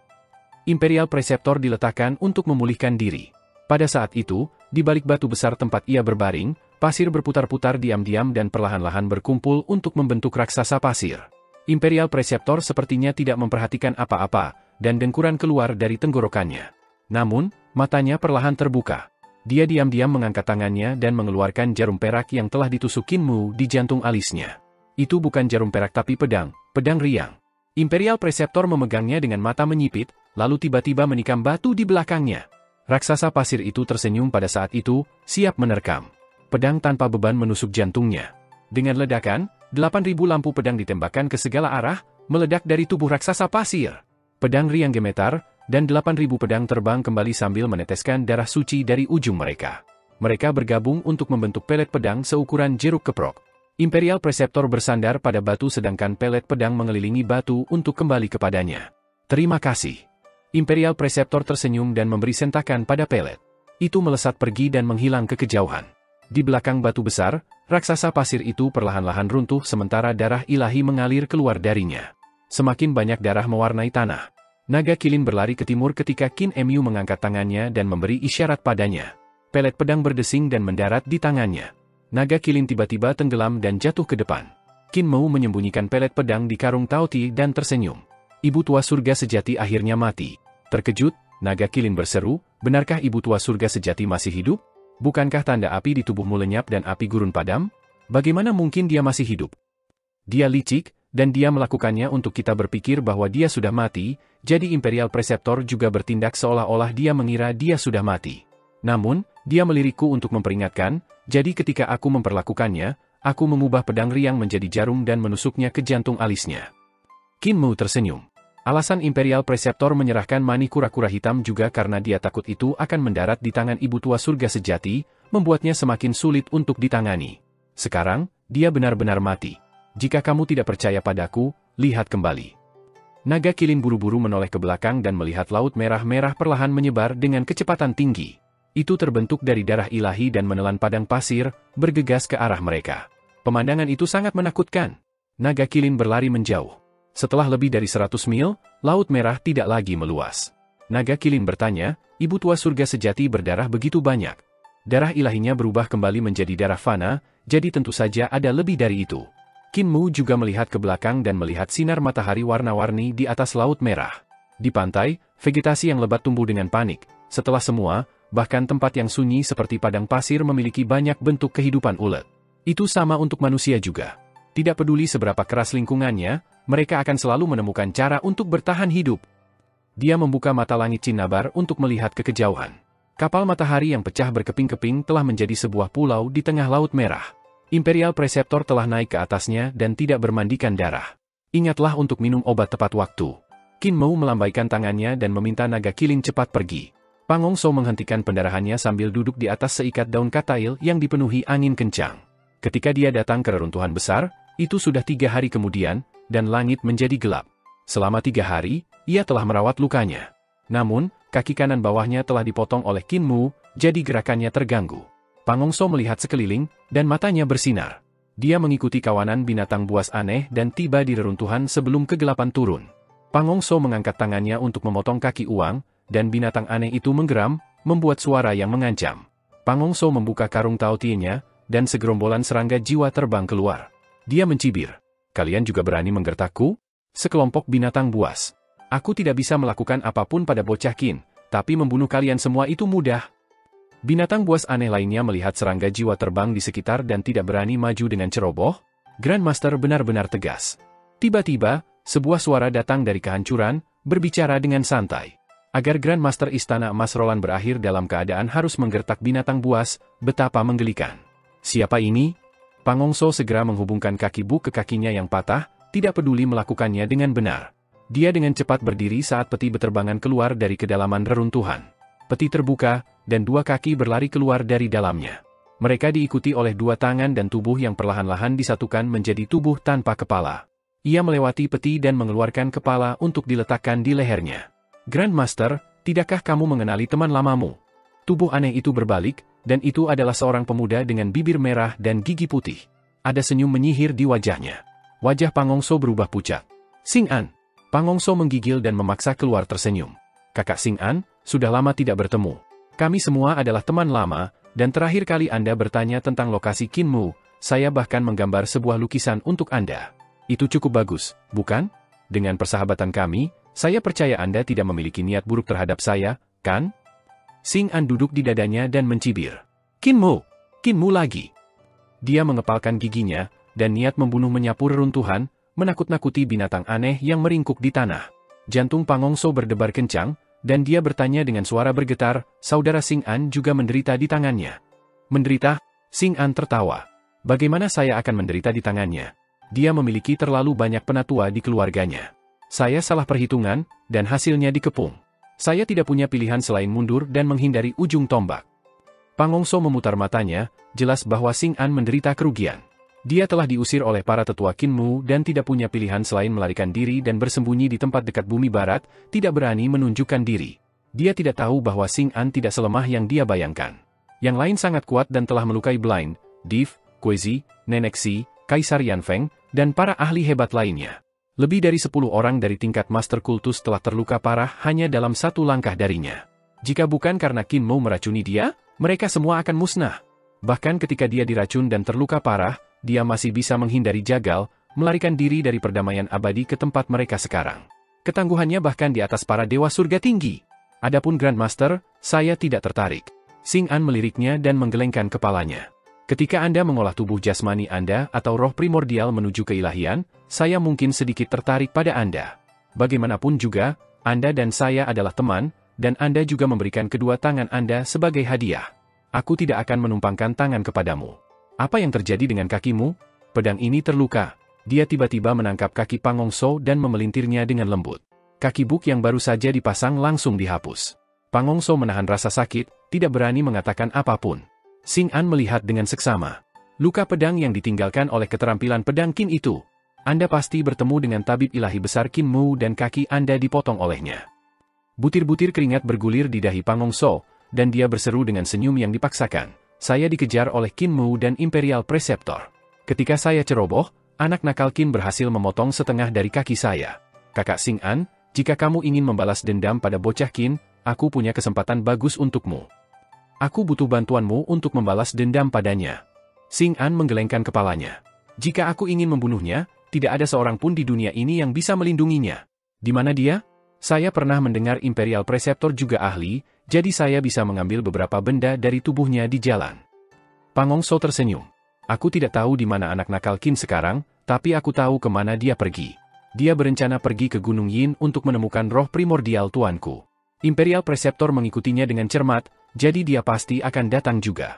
Imperial Preceptor diletakkan untuk memulihkan diri. Pada saat itu, di balik batu besar tempat ia berbaring, pasir berputar-putar diam-diam dan perlahan-lahan berkumpul untuk membentuk raksasa pasir. Imperial Preceptor sepertinya tidak memperhatikan apa-apa, dan dengkuran keluar dari tenggorokannya. Namun, matanya perlahan terbuka. Dia diam-diam mengangkat tangannya dan mengeluarkan jarum perak yang telah ditusuk Qin Mou di jantung alisnya. Itu bukan jarum perak tapi pedang riang. Imperial Preceptor memegangnya dengan mata menyipit, lalu tiba-tiba menikam batu di belakangnya. Raksasa pasir itu tersenyum pada saat itu, siap menerkam. Pedang tanpa beban menusuk jantungnya. Dengan ledakan, 8.000 lampu pedang ditembakkan ke segala arah, meledak dari tubuh raksasa pasir. Pedang riang gemetar, dan 8.000 pedang terbang kembali sambil meneteskan darah suci dari ujung mereka. Mereka bergabung untuk membentuk pelet pedang seukuran jeruk keprok. Imperial Preceptor bersandar pada batu sedangkan pelet pedang mengelilingi batu untuk kembali kepadanya. Terima kasih. Imperial Preceptor tersenyum dan memberi sentakan pada pelet. Itu melesat pergi dan menghilang ke kejauhan. Di belakang batu besar, raksasa pasir itu perlahan-lahan runtuh sementara darah ilahi mengalir keluar darinya. Semakin banyak darah mewarnai tanah. Naga kilin berlari ke timur ketika Qin Mu mengangkat tangannya dan memberi isyarat padanya. Pelet pedang berdesing dan mendarat di tangannya. Naga kilin tiba-tiba tenggelam dan jatuh ke depan. Qin Mou menyembunyikan pelet pedang di karung Taoti dan tersenyum. Ibu tua surga sejati akhirnya mati. Terkejut, naga kilin berseru, benarkah ibu tua surga sejati masih hidup? Bukankah tanda api di tubuhmu lenyap dan api gurun padam? Bagaimana mungkin dia masih hidup? Dia licik, dan dia melakukannya untuk kita berpikir bahwa dia sudah mati, jadi Imperial Preceptor juga bertindak seolah-olah dia mengira dia sudah mati. Namun, dia melirikku untuk memperingatkan, jadi ketika aku memperlakukannya, aku mengubah pedang riang menjadi jarum dan menusuknya ke jantung alisnya. Qin Mou tersenyum. Alasan Imperial Preceptor menyerahkan manik kura-kura hitam juga karena dia takut itu akan mendarat di tangan ibu tua surga sejati, membuatnya semakin sulit untuk ditangani. Sekarang, dia benar-benar mati. Jika kamu tidak percaya padaku, lihat kembali. Naga kilin buru-buru menoleh ke belakang dan melihat laut merah-merah perlahan menyebar dengan kecepatan tinggi. Itu terbentuk dari darah ilahi dan menelan padang pasir, bergegas ke arah mereka. Pemandangan itu sangat menakutkan. Naga kilin berlari menjauh. Setelah lebih dari 100 mil, laut merah tidak lagi meluas. Naga kilin bertanya, ibu tua surga sejati berdarah begitu banyak. Darah ilahinya berubah kembali menjadi darah fana, jadi tentu saja ada lebih dari itu. Qin Mou juga melihat ke belakang dan melihat sinar matahari warna-warni di atas laut merah. Di pantai, vegetasi yang lebat tumbuh dengan panik. Setelah semua, bahkan tempat yang sunyi seperti padang pasir memiliki banyak bentuk kehidupan ulet. Itu sama untuk manusia juga. Tidak peduli seberapa keras lingkungannya, mereka akan selalu menemukan cara untuk bertahan hidup. Dia membuka mata langit cinnabar untuk melihat ke kejauhan. Kapal matahari yang pecah berkeping-keping telah menjadi sebuah pulau di tengah laut merah. Imperial Preceptor telah naik ke atasnya dan tidak bermandikan darah. Ingatlah untuk minum obat tepat waktu. Qin Mou melambaikan tangannya dan meminta naga kilin cepat pergi. Pangongso menghentikan pendarahannya sambil duduk di atas seikat daun katail yang dipenuhi angin kencang. Ketika dia datang ke reruntuhan besar, itu sudah 3 hari kemudian, dan langit menjadi gelap. Selama 3 hari, ia telah merawat lukanya. Namun, kaki kanan bawahnya telah dipotong oleh Qin Mou, jadi gerakannya terganggu. Pangongso melihat sekeliling, dan matanya bersinar. Dia mengikuti kawanan binatang buas aneh dan tiba di reruntuhan sebelum kegelapan turun. Pangongso mengangkat tangannya untuk memotong kaki uang, dan binatang aneh itu menggeram, membuat suara yang mengancam. Pangongso membuka karung Taotie-nya, dan segerombolan serangga jiwa terbang keluar. Dia mencibir. Kalian juga berani menggertakku? Sekelompok binatang buas. Aku tidak bisa melakukan apapun pada bocah Qin, tapi membunuh kalian semua itu mudah. Binatang buas aneh lainnya melihat serangga jiwa terbang di sekitar dan tidak berani maju dengan ceroboh. Grandmaster benar-benar tegas. Tiba-tiba, sebuah suara datang dari kehancuran, berbicara dengan santai. Agar Grandmaster Istana Emas Roland berakhir dalam keadaan harus menggertak binatang buas, betapa menggelikan. Siapa ini? Pangongso segera menghubungkan kaki Bu ke kakinya yang patah, tidak peduli melakukannya dengan benar. Dia dengan cepat berdiri saat peti beterbangan keluar dari kedalaman reruntuhan. Peti terbuka, dan dua kaki berlari keluar dari dalamnya. Mereka diikuti oleh dua tangan dan tubuh yang perlahan-lahan disatukan menjadi tubuh tanpa kepala. Ia melewati peti dan mengeluarkan kepala untuk diletakkan di lehernya. Grandmaster, tidakkah kamu mengenali teman lamamu? Tubuh aneh itu berbalik, dan itu adalah seorang pemuda dengan bibir merah dan gigi putih. Ada senyum menyihir di wajahnya. Wajah Pangongso berubah pucat. Xing An. Pangongso menggigil dan memaksa keluar tersenyum. Kakak Xing An, sudah lama tidak bertemu. Kami semua adalah teman lama, dan terakhir kali Anda bertanya tentang lokasi Qinmu, saya bahkan menggambar sebuah lukisan untuk Anda. Itu cukup bagus, bukan? Dengan persahabatan kami, saya percaya Anda tidak memiliki niat buruk terhadap saya, kan? Xing An duduk di dadanya dan mencibir. Qinmu! Qinmu lagi! Dia mengepalkan giginya, dan niat membunuh menyapu reruntuhan, menakut-nakuti binatang aneh yang meringkuk di tanah. Jantung Pangongso berdebar kencang, dan dia bertanya dengan suara bergetar, saudara Xing An juga menderita di tangannya. Menderita? Xing An tertawa. Bagaimana saya akan menderita di tangannya? Dia memiliki terlalu banyak penatua di keluarganya. Saya salah perhitungan, dan hasilnya dikepung. Saya tidak punya pilihan selain mundur dan menghindari ujung tombak. Pangongso memutar matanya, jelas bahwa Xing An menderita kerugian. Dia telah diusir oleh para tetua Qinmu dan tidak punya pilihan selain melarikan diri dan bersembunyi di tempat dekat bumi barat, tidak berani menunjukkan diri. Dia tidak tahu bahwa Xing An tidak selemah yang dia bayangkan. Yang lain sangat kuat dan telah melukai Blind, Div, Kuezi, Nenek Si, Kaisar Yanfeng, dan para ahli hebat lainnya. Lebih dari 10 orang dari tingkat Master Kultus telah terluka parah hanya dalam satu langkah darinya. Jika bukan karena Qinmu meracuni dia, mereka semua akan musnah. Bahkan ketika dia diracun dan terluka parah, dia masih bisa menghindari jagal, melarikan diri dari perdamaian abadi ke tempat mereka sekarang. Ketangguhannya bahkan di atas para dewa surga tinggi. Adapun Grandmaster, saya tidak tertarik. Xing An meliriknya dan menggelengkan kepalanya. Ketika Anda mengolah tubuh jasmani Anda atau roh primordial menuju keilahian, saya mungkin sedikit tertarik pada Anda. Bagaimanapun juga, Anda dan saya adalah teman, dan Anda juga memberikan kedua tangan Anda sebagai hadiah. Aku tidak akan menumpangkan tangan kepadamu. Apa yang terjadi dengan kakimu? Pedang ini terluka. Dia tiba-tiba menangkap kaki Pangongso dan memelintirnya dengan lembut. Kaki Buk yang baru saja dipasang langsung dihapus. Pangongso menahan rasa sakit, tidak berani mengatakan apapun. Xing An melihat dengan seksama. Luka pedang yang ditinggalkan oleh keterampilan pedang Qin itu. Anda pasti bertemu dengan tabib ilahi besar Qinmu dan kaki Anda dipotong olehnya. Butir-butir keringat bergulir di dahi Pangongso, dan dia berseru dengan senyum yang dipaksakan. Saya dikejar oleh Qinmu dan Imperial Preceptor. Ketika saya ceroboh, anak nakal Qin berhasil memotong setengah dari kaki saya. Kakak Xing An, jika kamu ingin membalas dendam pada bocah Qin, aku punya kesempatan bagus untukmu. Aku butuh bantuanmu untuk membalas dendam padanya. Xing An menggelengkan kepalanya. Jika aku ingin membunuhnya, tidak ada seorang pun di dunia ini yang bisa melindunginya. Di mana dia? Saya pernah mendengar Imperial Preceptor juga ahli, jadi saya bisa mengambil beberapa benda dari tubuhnya di jalan. Pangongso tersenyum. Aku tidak tahu di mana anak nakal Qin sekarang, tapi aku tahu kemana dia pergi. Dia berencana pergi ke Gunung Yin untuk menemukan roh primordial tuanku. Imperial Preceptor mengikutinya dengan cermat, jadi dia pasti akan datang juga.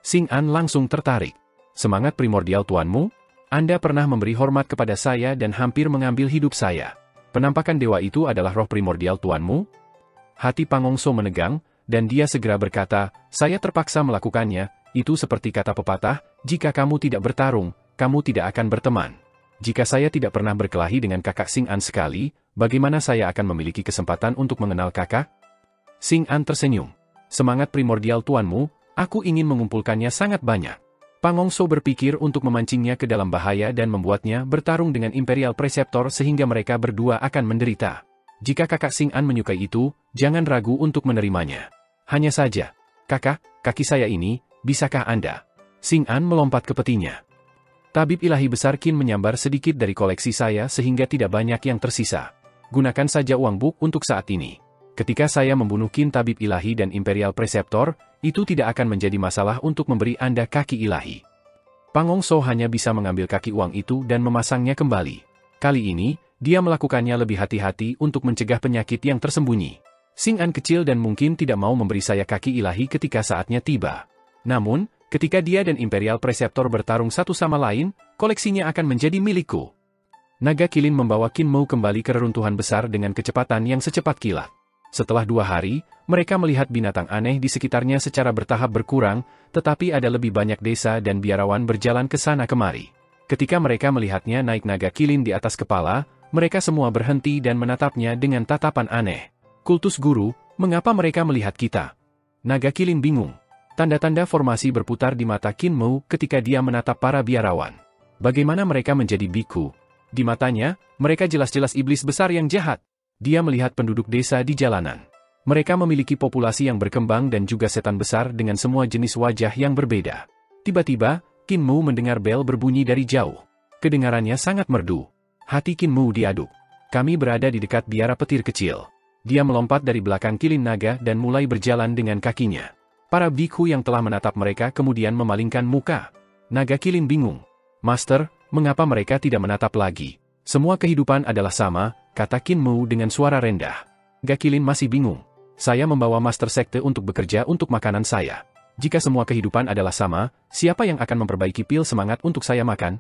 Xing An langsung tertarik. Semangat primordial tuanmu? Anda pernah memberi hormat kepada saya dan hampir mengambil hidup saya. Penampakan dewa itu adalah roh primordial tuanmu? Hati Pangongso menegang, dan dia segera berkata, saya terpaksa melakukannya, itu seperti kata pepatah, jika kamu tidak bertarung, kamu tidak akan berteman. Jika saya tidak pernah berkelahi dengan kakak Xing An sekali, bagaimana saya akan memiliki kesempatan untuk mengenal kakak? Xing An tersenyum. Semangat primordial tuanmu, aku ingin mengumpulkannya sangat banyak. Pangongso berpikir untuk memancingnya ke dalam bahaya dan membuatnya bertarung dengan Imperial Preceptor sehingga mereka berdua akan menderita. Jika kakak Xing An menyukai itu, jangan ragu untuk menerimanya. Hanya saja, kakak, kaki saya ini, bisakah Anda? Xing An melompat ke petinya. Tabib ilahi besar Qin menyambar sedikit dari koleksi saya sehingga tidak banyak yang tersisa. Gunakan saja uang buk untuk saat ini. Ketika saya membunuh Qin tabib ilahi dan Imperial Preceptor, itu tidak akan menjadi masalah untuk memberi Anda kaki ilahi. Pang Hong Shou hanya bisa mengambil kaki uang itu dan memasangnya kembali. Kali ini, dia melakukannya lebih hati-hati untuk mencegah penyakit yang tersembunyi. Xing An kecil dan mungkin tidak mau memberi saya kaki ilahi ketika saatnya tiba. Namun, ketika dia dan Imperial Preceptor bertarung satu sama lain, koleksinya akan menjadi milikku. Naga Kilin membawa Qin Mou kembali ke reruntuhan besar dengan kecepatan yang secepat kilat. Setelah 2 hari, mereka melihat binatang aneh di sekitarnya secara bertahap berkurang, tetapi ada lebih banyak desa dan biarawan berjalan ke sana kemari. Ketika mereka melihatnya naik naga Kilin di atas kepala, mereka semua berhenti dan menatapnya dengan tatapan aneh. Kultus guru, mengapa mereka melihat kita? Naga Kilin bingung. Tanda-tanda formasi berputar di mata Qin Mou ketika dia menatap para biarawan. Bagaimana mereka menjadi biku? Di matanya, mereka jelas-jelas iblis besar yang jahat. Dia melihat penduduk desa di jalanan. Mereka memiliki populasi yang berkembang dan juga setan besar dengan semua jenis wajah yang berbeda. Tiba-tiba, Qin Mou mendengar bel berbunyi dari jauh. Kedengarannya sangat merdu. Hati Qin Mou diaduk. Kami berada di dekat biara petir kecil. Dia melompat dari belakang kilin naga dan mulai berjalan dengan kakinya. Para bikhu yang telah menatap mereka kemudian memalingkan muka. Naga Kilin bingung. Master, mengapa mereka tidak menatap lagi? Semua kehidupan adalah sama, kata Qin Mou dengan suara rendah. Naga Kilin masih bingung. Saya membawa Master Sekte untuk bekerja untuk makanan saya. Jika semua kehidupan adalah sama, siapa yang akan memperbaiki pil semangat untuk saya makan?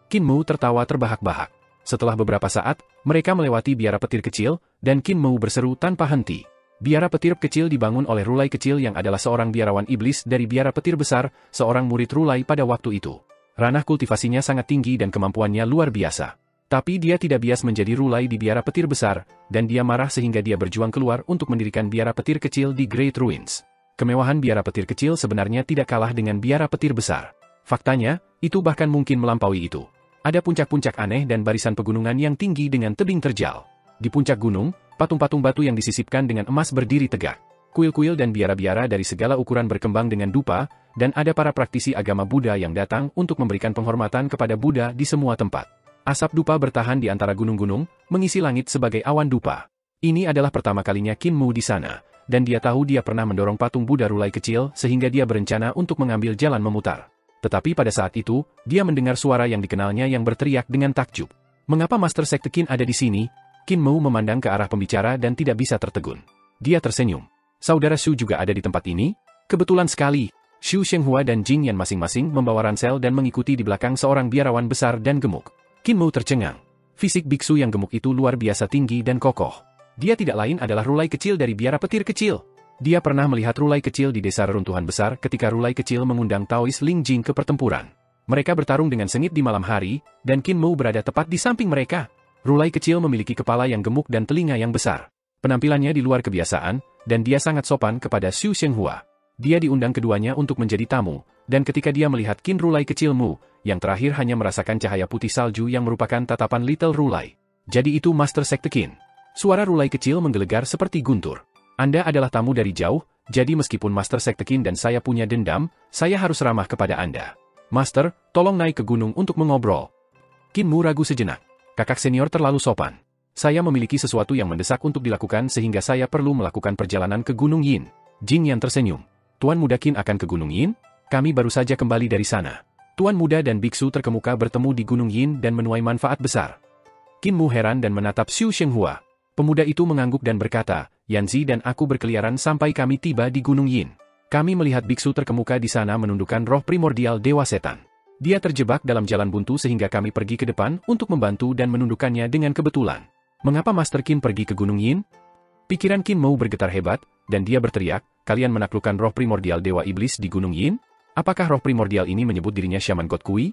Qin Mou tertawa terbahak-bahak. Setelah beberapa saat, mereka melewati biara petir kecil, dan Qin Mou berseru tanpa henti. Biara petir kecil dibangun oleh Rulai kecil yang adalah seorang biarawan iblis dari biara petir besar, seorang murid Rulai pada waktu itu. Ranah kultivasinya sangat tinggi dan kemampuannya luar biasa. Tapi dia tidak bias menjadi Rulai di biara petir besar, dan dia marah sehingga dia berjuang keluar untuk mendirikan biara petir kecil di Great Ruins. Kemewahan biara petir kecil sebenarnya tidak kalah dengan biara petir besar. Faktanya, itu bahkan mungkin melampaui itu. Ada puncak-puncak aneh dan barisan pegunungan yang tinggi dengan tebing terjal. Di puncak gunung, patung-patung batu yang disisipkan dengan emas berdiri tegak. Kuil-kuil dan biara-biara dari segala ukuran berkembang dengan dupa, dan ada para praktisi agama Buddha yang datang untuk memberikan penghormatan kepada Buddha di semua tempat. Asap dupa bertahan di antara gunung-gunung, mengisi langit sebagai awan dupa. Ini adalah pertama kalinya Qin Mou di sana, dan dia tahu dia pernah mendorong patung Buddha Rulai kecil sehingga dia berencana untuk mengambil jalan memutar. Tetapi pada saat itu, dia mendengar suara yang dikenalnya yang berteriak dengan takjub. Mengapa Master Sekte Qin ada di sini? Qin Mou memandang ke arah pembicara dan tidak bisa tertegun. Dia tersenyum. Saudara Xu juga ada di tempat ini? Kebetulan sekali. Xu Shenghua dan Jing Yan masing-masing membawa ransel dan mengikuti di belakang seorang biarawan besar dan gemuk. Qin Mou tercengang. Fisik biksu yang gemuk itu luar biasa tinggi dan kokoh. Dia tidak lain adalah Rulai kecil dari biara petir kecil. Dia pernah melihat Rulai kecil di desa reruntuhan besar ketika Rulai kecil mengundang Taois Ling Jing ke pertempuran. Mereka bertarung dengan sengit di malam hari, dan Qin Mou berada tepat di samping mereka. Rulai kecil memiliki kepala yang gemuk dan telinga yang besar. Penampilannya di luar kebiasaan, dan dia sangat sopan kepada Xu Shenghua. Dia diundang keduanya untuk menjadi tamu, dan ketika dia melihat Qin Rulai kecil Mu, yang terakhir hanya merasakan cahaya putih salju yang merupakan tatapan Little Rulai. Jadi itu Master Sekte Qin. Suara Rulai kecil menggelegar seperti guntur. Anda adalah tamu dari jauh, jadi meskipun Master Sekte Qin dan saya punya dendam, saya harus ramah kepada Anda. Master, tolong naik ke gunung untuk mengobrol. Qin Mu ragu sejenak. Kakak senior terlalu sopan. Saya memiliki sesuatu yang mendesak untuk dilakukan sehingga saya perlu melakukan perjalanan ke Gunung Yin. Jing Yan tersenyum. Tuan Muda Qin akan ke Gunung Yin? Kami baru saja kembali dari sana. Tuan Muda dan biksu terkemuka bertemu di Gunung Yin dan menuai manfaat besar. Qin Mu heran dan menatap Xu Shenghua. Pemuda itu mengangguk dan berkata, Yanzi dan aku berkeliaran sampai kami tiba di Gunung Yin. Kami melihat biksu terkemuka di sana menundukkan roh primordial Dewa Setan. Dia terjebak dalam jalan buntu sehingga kami pergi ke depan untuk membantu dan menundukkannya dengan kebetulan. Mengapa Master Qin pergi ke Gunung Yin? Pikiran Qin Mou bergetar hebat, dan dia berteriak, kalian menaklukkan roh primordial Dewa Iblis di Gunung Yin? Apakah roh primordial ini menyebut dirinya Shaman God Kui?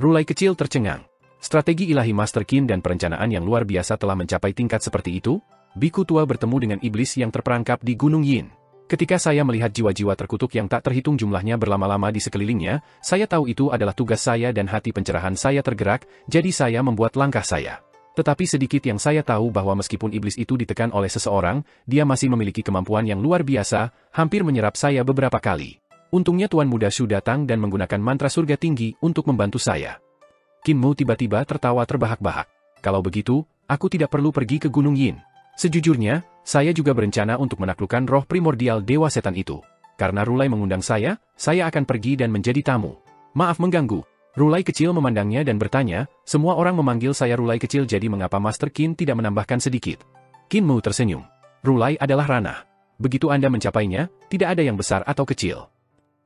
Rulai kecil tercengang. Strategi ilahi Master Qin dan perencanaan yang luar biasa telah mencapai tingkat seperti itu? Biku tua bertemu dengan iblis yang terperangkap di Gunung Yin. Ketika saya melihat jiwa-jiwa terkutuk yang tak terhitung jumlahnya berlama-lama di sekelilingnya, saya tahu itu adalah tugas saya dan hati pencerahan saya tergerak, jadi saya membuat langkah saya. Tetapi sedikit yang saya tahu bahwa meskipun iblis itu ditekan oleh seseorang, dia masih memiliki kemampuan yang luar biasa, hampir menyerap saya beberapa kali. Untungnya Tuan Muda Shu datang dan menggunakan mantra surga tinggi untuk membantu saya. Qin Mu tiba-tiba tertawa terbahak-bahak. Kalau begitu, aku tidak perlu pergi ke Gunung Yin. Sejujurnya, saya juga berencana untuk menaklukkan roh primordial Dewa Setan itu. Karena Rulai mengundang saya akan pergi dan menjadi tamu. Maaf mengganggu. Rulai kecil memandangnya dan bertanya, semua orang memanggil saya Rulai kecil jadi mengapa Master Qin tidak menambahkan sedikit? Qin Mu tersenyum. Rulai adalah ranah. Begitu Anda mencapainya, tidak ada yang besar atau kecil.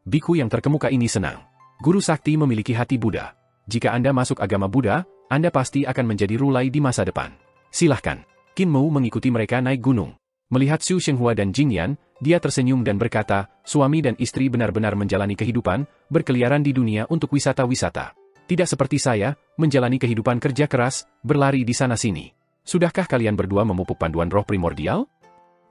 Biku yang terkemuka ini senang. Guru Sakti memiliki hati Buddha. Jika Anda masuk agama Buddha, Anda pasti akan menjadi Rulai di masa depan. Silahkan. Qin Mu mengikuti mereka naik gunung. Melihat Xu Shenghua dan Jing Yan, dia tersenyum dan berkata, suami dan istri benar-benar menjalani kehidupan, berkeliaran di dunia untuk wisata-wisata. Tidak seperti saya, menjalani kehidupan kerja keras, berlari di sana-sini. Sudahkah kalian berdua memupuk panduan roh primordial?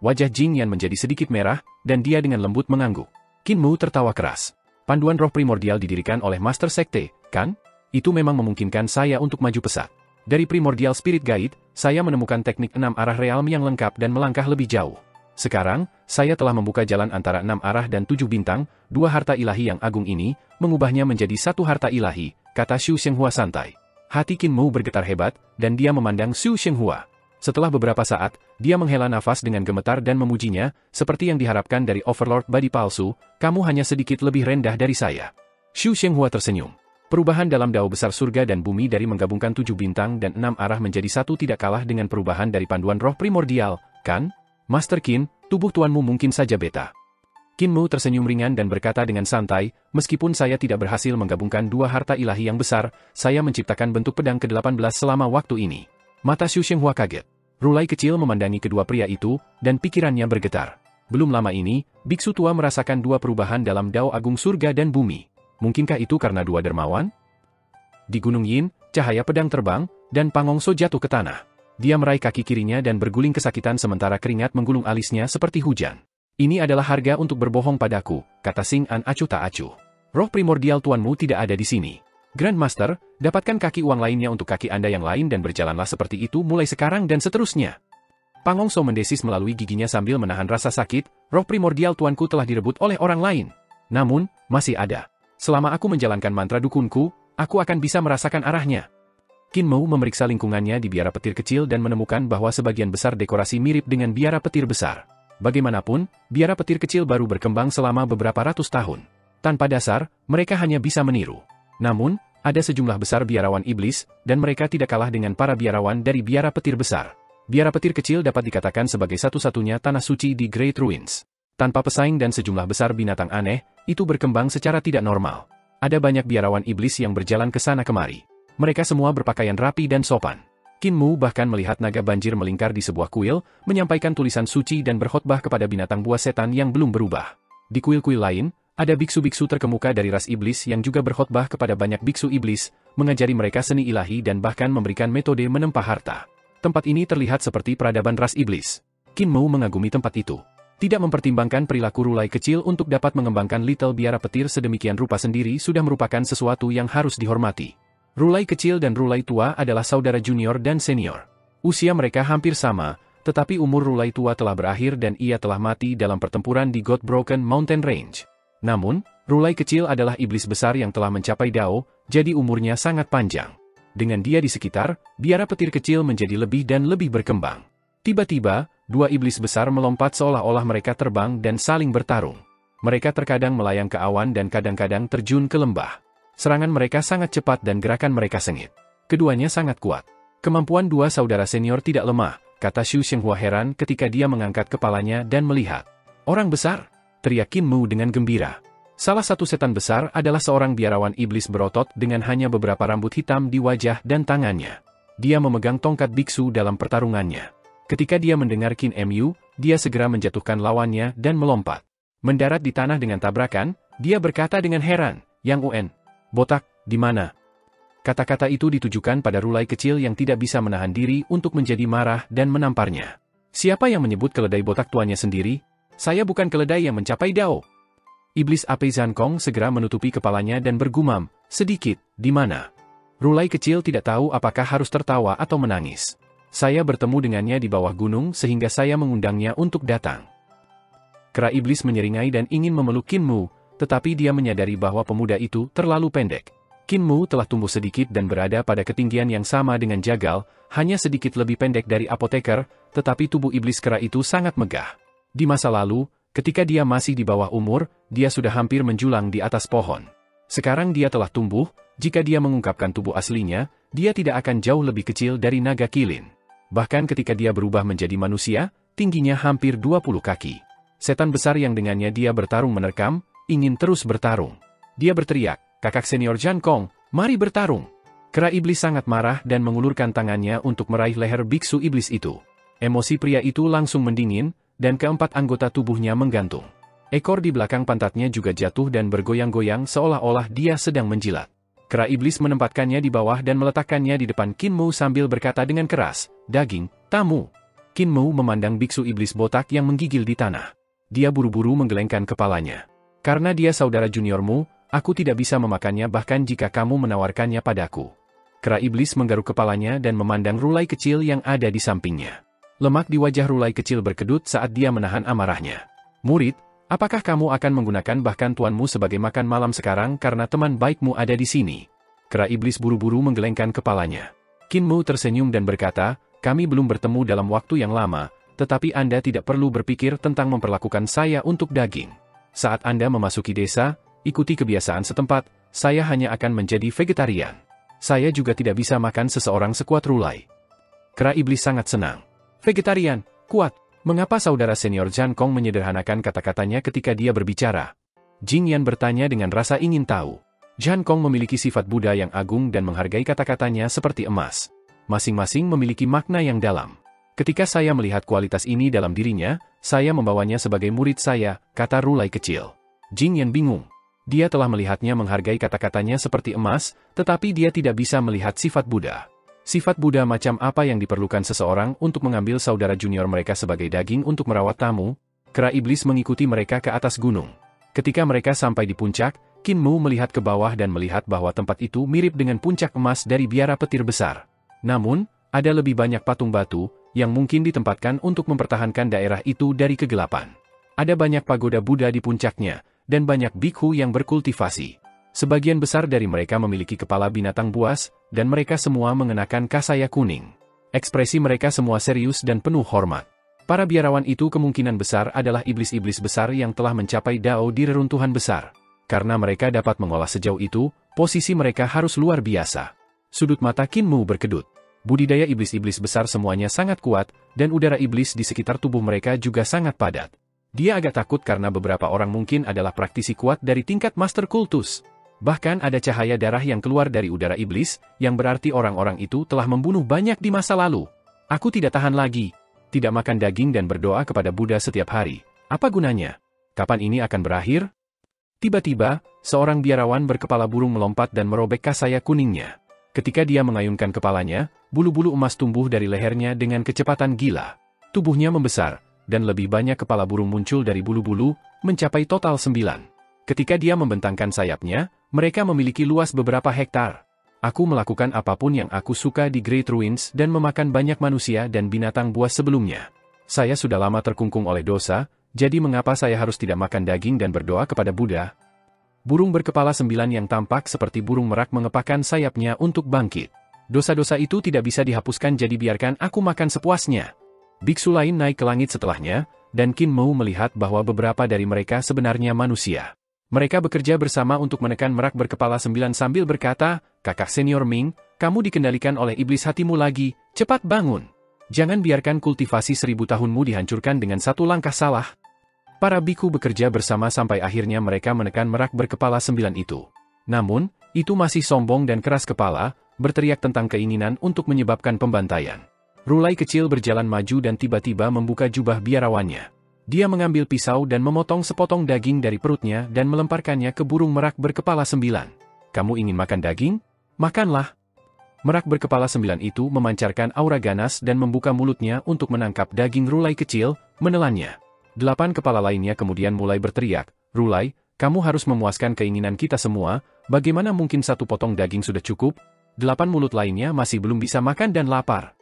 Wajah Jing Yan menjadi sedikit merah, dan dia dengan lembut mengangguk. Qin Mu tertawa keras. Panduan roh primordial didirikan oleh Master Sekte, kan? Itu memang memungkinkan saya untuk maju pesat. Dari Primordial Spirit Guide, saya menemukan teknik 6 arah realm yang lengkap dan melangkah lebih jauh. Sekarang, saya telah membuka jalan antara 6 arah dan 7 bintang, 2 harta ilahi yang agung ini, mengubahnya menjadi 1 harta ilahi, kata Xu Shenghua santai. Hati Qin Mu bergetar hebat, dan dia memandang Xu Shenghua. Setelah beberapa saat, dia menghela nafas dengan gemetar dan memujinya, seperti yang diharapkan dari Overlord Badi Palsu, kamu hanya sedikit lebih rendah dari saya. Xu Shenghua tersenyum. Perubahan dalam dao besar surga dan bumi dari menggabungkan 7 bintang dan 6 arah menjadi 1 tidak kalah dengan perubahan dari panduan roh primordial, kan? Master Qin, tubuh tuanmu mungkin saja beta. Qin Mu tersenyum ringan dan berkata dengan santai, meskipun saya tidak berhasil menggabungkan 2 harta ilahi yang besar, saya menciptakan bentuk pedang ke-18 selama waktu ini. Mata Xu Shenghua kaget. Rulai kecil memandangi kedua pria itu, dan pikirannya bergetar. Belum lama ini, biksu tua merasakan 2 perubahan dalam dao agung surga dan bumi. Mungkinkah itu karena 2 dermawan? Di Gunung Yin, cahaya pedang terbang, dan Pangongso jatuh ke tanah. Dia meraih kaki kirinya dan berguling kesakitan sementara keringat menggulung alisnya seperti hujan. Ini adalah harga untuk berbohong padaku, kata Xing An acuh tak acuh. Roh primordial tuanmu tidak ada di sini. Grandmaster, dapatkan kaki uang lainnya untuk kaki Anda yang lain dan berjalanlah seperti itu mulai sekarang dan seterusnya. Pangongso mendesis melalui giginya sambil menahan rasa sakit, roh primordial tuanku telah direbut oleh orang lain. Namun, masih ada. Selama aku menjalankan mantra dukunku, aku akan bisa merasakan arahnya. Qin Mu memeriksa lingkungannya di biara petir kecil dan menemukan bahwa sebagian besar dekorasi mirip dengan biara petir besar. Bagaimanapun, biara petir kecil baru berkembang selama beberapa ratus tahun. Tanpa dasar, mereka hanya bisa meniru. Namun, ada sejumlah besar biarawan iblis, dan mereka tidak kalah dengan para biarawan dari biara petir besar. Biara petir kecil dapat dikatakan sebagai satu-satunya tanah suci di Great Ruins. Tanpa pesaing dan sejumlah besar binatang aneh, itu berkembang secara tidak normal. Ada banyak biarawan iblis yang berjalan ke sana kemari. Mereka semua berpakaian rapi dan sopan. Qin Mu bahkan melihat naga banjir melingkar di sebuah kuil, menyampaikan tulisan suci dan berkhotbah kepada binatang buas setan yang belum berubah. Di kuil-kuil lain, ada biksu-biksu terkemuka dari ras iblis yang juga berkhotbah kepada banyak biksu iblis, mengajari mereka seni ilahi dan bahkan memberikan metode menempa harta. Tempat ini terlihat seperti peradaban ras iblis. Qin Mu mengagumi tempat itu. Tidak mempertimbangkan perilaku Rulai kecil untuk dapat mengembangkan Little Biara Petir sedemikian rupa sendiri sudah merupakan sesuatu yang harus dihormati. Rulai kecil dan Rulai tua adalah saudara junior dan senior. Usia mereka hampir sama, tetapi umur Rulai tua telah berakhir dan ia telah mati dalam pertempuran di God Broken Mountain Range. Namun, Rulai kecil adalah iblis besar yang telah mencapai Dao, jadi umurnya sangat panjang. Dengan dia di sekitar, biara petir kecil menjadi lebih dan lebih berkembang. Tiba-tiba, 2 iblis besar melompat seolah-olah mereka terbang dan saling bertarung. Mereka terkadang melayang ke awan dan kadang-kadang terjun ke lembah. Serangan mereka sangat cepat dan gerakan mereka sengit. Keduanya sangat kuat. Kemampuan 2 saudara senior tidak lemah, kata Xu Shenghua heran ketika dia mengangkat kepalanya dan melihat. Orang besar? Teriak Qin Mu dengan gembira. Salah satu setan besar adalah seorang biarawan iblis berotot dengan hanya beberapa rambut hitam di wajah dan tangannya. Dia memegang tongkat biksu dalam pertarungannya. Ketika dia mendengar Qin Mu, dia segera menjatuhkan lawannya dan melompat. Mendarat di tanah dengan tabrakan, dia berkata dengan heran, Yang Un, botak, di mana? Kata-kata itu ditujukan pada Rulai kecil yang tidak bisa menahan diri untuk menjadi marah dan menamparnya. Siapa yang menyebut keledai botak tuannya sendiri? Saya bukan keledai yang mencapai Dao. Iblis api Zankong segera menutupi kepalanya dan bergumam, sedikit, di mana? Rulai kecil tidak tahu apakah harus tertawa atau menangis. Saya bertemu dengannya di bawah gunung sehingga saya mengundangnya untuk datang. Kera iblis menyeringai dan ingin memeluk Qin Mu, tetapi dia menyadari bahwa pemuda itu terlalu pendek. Qin Mu telah tumbuh sedikit dan berada pada ketinggian yang sama dengan Jagal, hanya sedikit lebih pendek dari apoteker, tetapi tubuh iblis kera itu sangat megah. Di masa lalu, ketika dia masih di bawah umur, dia sudah hampir menjulang di atas pohon. Sekarang dia telah tumbuh, jika dia mengungkapkan tubuh aslinya, dia tidak akan jauh lebih kecil dari naga kilin. Bahkan ketika dia berubah menjadi manusia, tingginya hampir 20 kaki. Setan besar yang dengannya dia bertarung menerkam, ingin terus bertarung. Dia berteriak, "Kakak senior Zhan Kong, mari bertarung." Kera iblis sangat marah dan mengulurkan tangannya untuk meraih leher biksu iblis itu. Emosi pria itu langsung mendingin, dan keempat anggota tubuhnya menggantung. Ekor di belakang pantatnya juga jatuh dan bergoyang-goyang seolah-olah dia sedang menjilat. Kera iblis menempatkannya di bawah dan meletakkannya di depan Qin Mu sambil berkata dengan keras, "Daging, tamu." Qin Mu memandang biksu iblis botak yang menggigil di tanah. Dia buru-buru menggelengkan kepalanya. "Karena dia saudara juniormu, aku tidak bisa memakannya bahkan jika kamu menawarkannya padaku." Kera iblis menggaruk kepalanya dan memandang Rulai kecil yang ada di sampingnya. Lemak di wajah Rulai kecil berkedut saat dia menahan amarahnya. "Murid, apakah kamu akan menggunakan bahkan tuanmu sebagai makan malam sekarang karena teman baikmu ada di sini?" Kera iblis buru-buru menggelengkan kepalanya. Qin Mu tersenyum dan berkata, "Kami belum bertemu dalam waktu yang lama, tetapi Anda tidak perlu berpikir tentang memperlakukan saya untuk daging. Saat Anda memasuki desa, ikuti kebiasaan setempat, saya hanya akan menjadi vegetarian. Saya juga tidak bisa makan seseorang sekuat Rulai." Kera iblis sangat senang. "Vegetarian, kuat. Mengapa saudara senior Zhan Kong menyederhanakan kata-katanya ketika dia berbicara?" Jing Yan bertanya dengan rasa ingin tahu. Zhan Kong memiliki sifat Buddha yang agung dan menghargai kata-katanya seperti emas. Masing-masing memiliki makna yang dalam. "Ketika saya melihat kualitas ini dalam dirinya, saya membawanya sebagai murid saya," kata Rulai kecil. Jing Yan bingung. Dia telah melihatnya menghargai kata-katanya seperti emas, tetapi dia tidak bisa melihat sifat Buddha. Sifat Buddha macam apa yang diperlukan seseorang untuk mengambil saudara junior mereka sebagai daging untuk merawat tamu? Kera iblis mengikuti mereka ke atas gunung. Ketika mereka sampai di puncak, Qin Mu melihat ke bawah dan melihat bahwa tempat itu mirip dengan puncak emas dari biara petir besar. Namun, ada lebih banyak patung batu, yang mungkin ditempatkan untuk mempertahankan daerah itu dari kegelapan. Ada banyak pagoda Buddha di puncaknya, dan banyak bikhu yang berkultivasi. Sebagian besar dari mereka memiliki kepala binatang buas, dan mereka semua mengenakan kasaya kuning. Ekspresi mereka semua serius dan penuh hormat. Para biarawan itu kemungkinan besar adalah iblis-iblis besar yang telah mencapai Dao di reruntuhan besar. Karena mereka dapat mengolah sejauh itu, posisi mereka harus luar biasa. Sudut mata Qin Mu berkedut. Budidaya iblis-iblis besar semuanya sangat kuat, dan udara iblis di sekitar tubuh mereka juga sangat padat. Dia agak takut karena beberapa orang mungkin adalah praktisi kuat dari tingkat master kultus. Bahkan ada cahaya darah yang keluar dari udara iblis, yang berarti orang-orang itu telah membunuh banyak di masa lalu. "Aku tidak tahan lagi. Tidak makan daging dan berdoa kepada Buddha setiap hari. Apa gunanya? Kapan ini akan berakhir?" Tiba-tiba, seorang biarawan berkepala burung melompat dan merobek kasaya kuningnya. Ketika dia mengayunkan kepalanya, bulu-bulu emas tumbuh dari lehernya dengan kecepatan gila. Tubuhnya membesar, dan lebih banyak kepala burung muncul dari bulu-bulu, mencapai total 9. Ketika dia membentangkan sayapnya, mereka memiliki luas beberapa hektar. "Aku melakukan apapun yang aku suka di Great Ruins dan memakan banyak manusia dan binatang buas sebelumnya. Saya sudah lama terkungkung oleh dosa, jadi mengapa saya harus tidak makan daging dan berdoa kepada Buddha?" Burung berkepala 9 yang tampak seperti burung merak mengepakkan sayapnya untuk bangkit. "Dosa-dosa itu tidak bisa dihapuskan jadi biarkan aku makan sepuasnya." Biksu lain naik ke langit setelahnya, dan Qin Mu melihat bahwa beberapa dari mereka sebenarnya manusia. Mereka bekerja bersama untuk menekan merak berkepala 9 sambil berkata, "Kakak senior Ming, kamu dikendalikan oleh iblis hatimu lagi, cepat bangun. Jangan biarkan kultivasi 1000 tahunmu dihancurkan dengan satu langkah salah." Para biku bekerja bersama sampai akhirnya mereka menekan merak berkepala 9 itu. Namun, itu masih sombong dan keras kepala, berteriak tentang keinginan untuk menyebabkan pembantaian. Rulai kecil berjalan maju dan tiba-tiba membuka jubah biarawannya. Dia mengambil pisau dan memotong sepotong daging dari perutnya dan melemparkannya ke burung merak berkepala 9. "Kamu ingin makan daging? Makanlah." Merak berkepala 9 itu memancarkan aura ganas dan membuka mulutnya untuk menangkap daging Rulai kecil, menelannya. 8 kepala lainnya kemudian mulai berteriak, "Rulai, kamu harus memuaskan keinginan kita semua, bagaimana mungkin satu potong daging sudah cukup?" 8 mulut lainnya masih belum bisa makan dan lapar.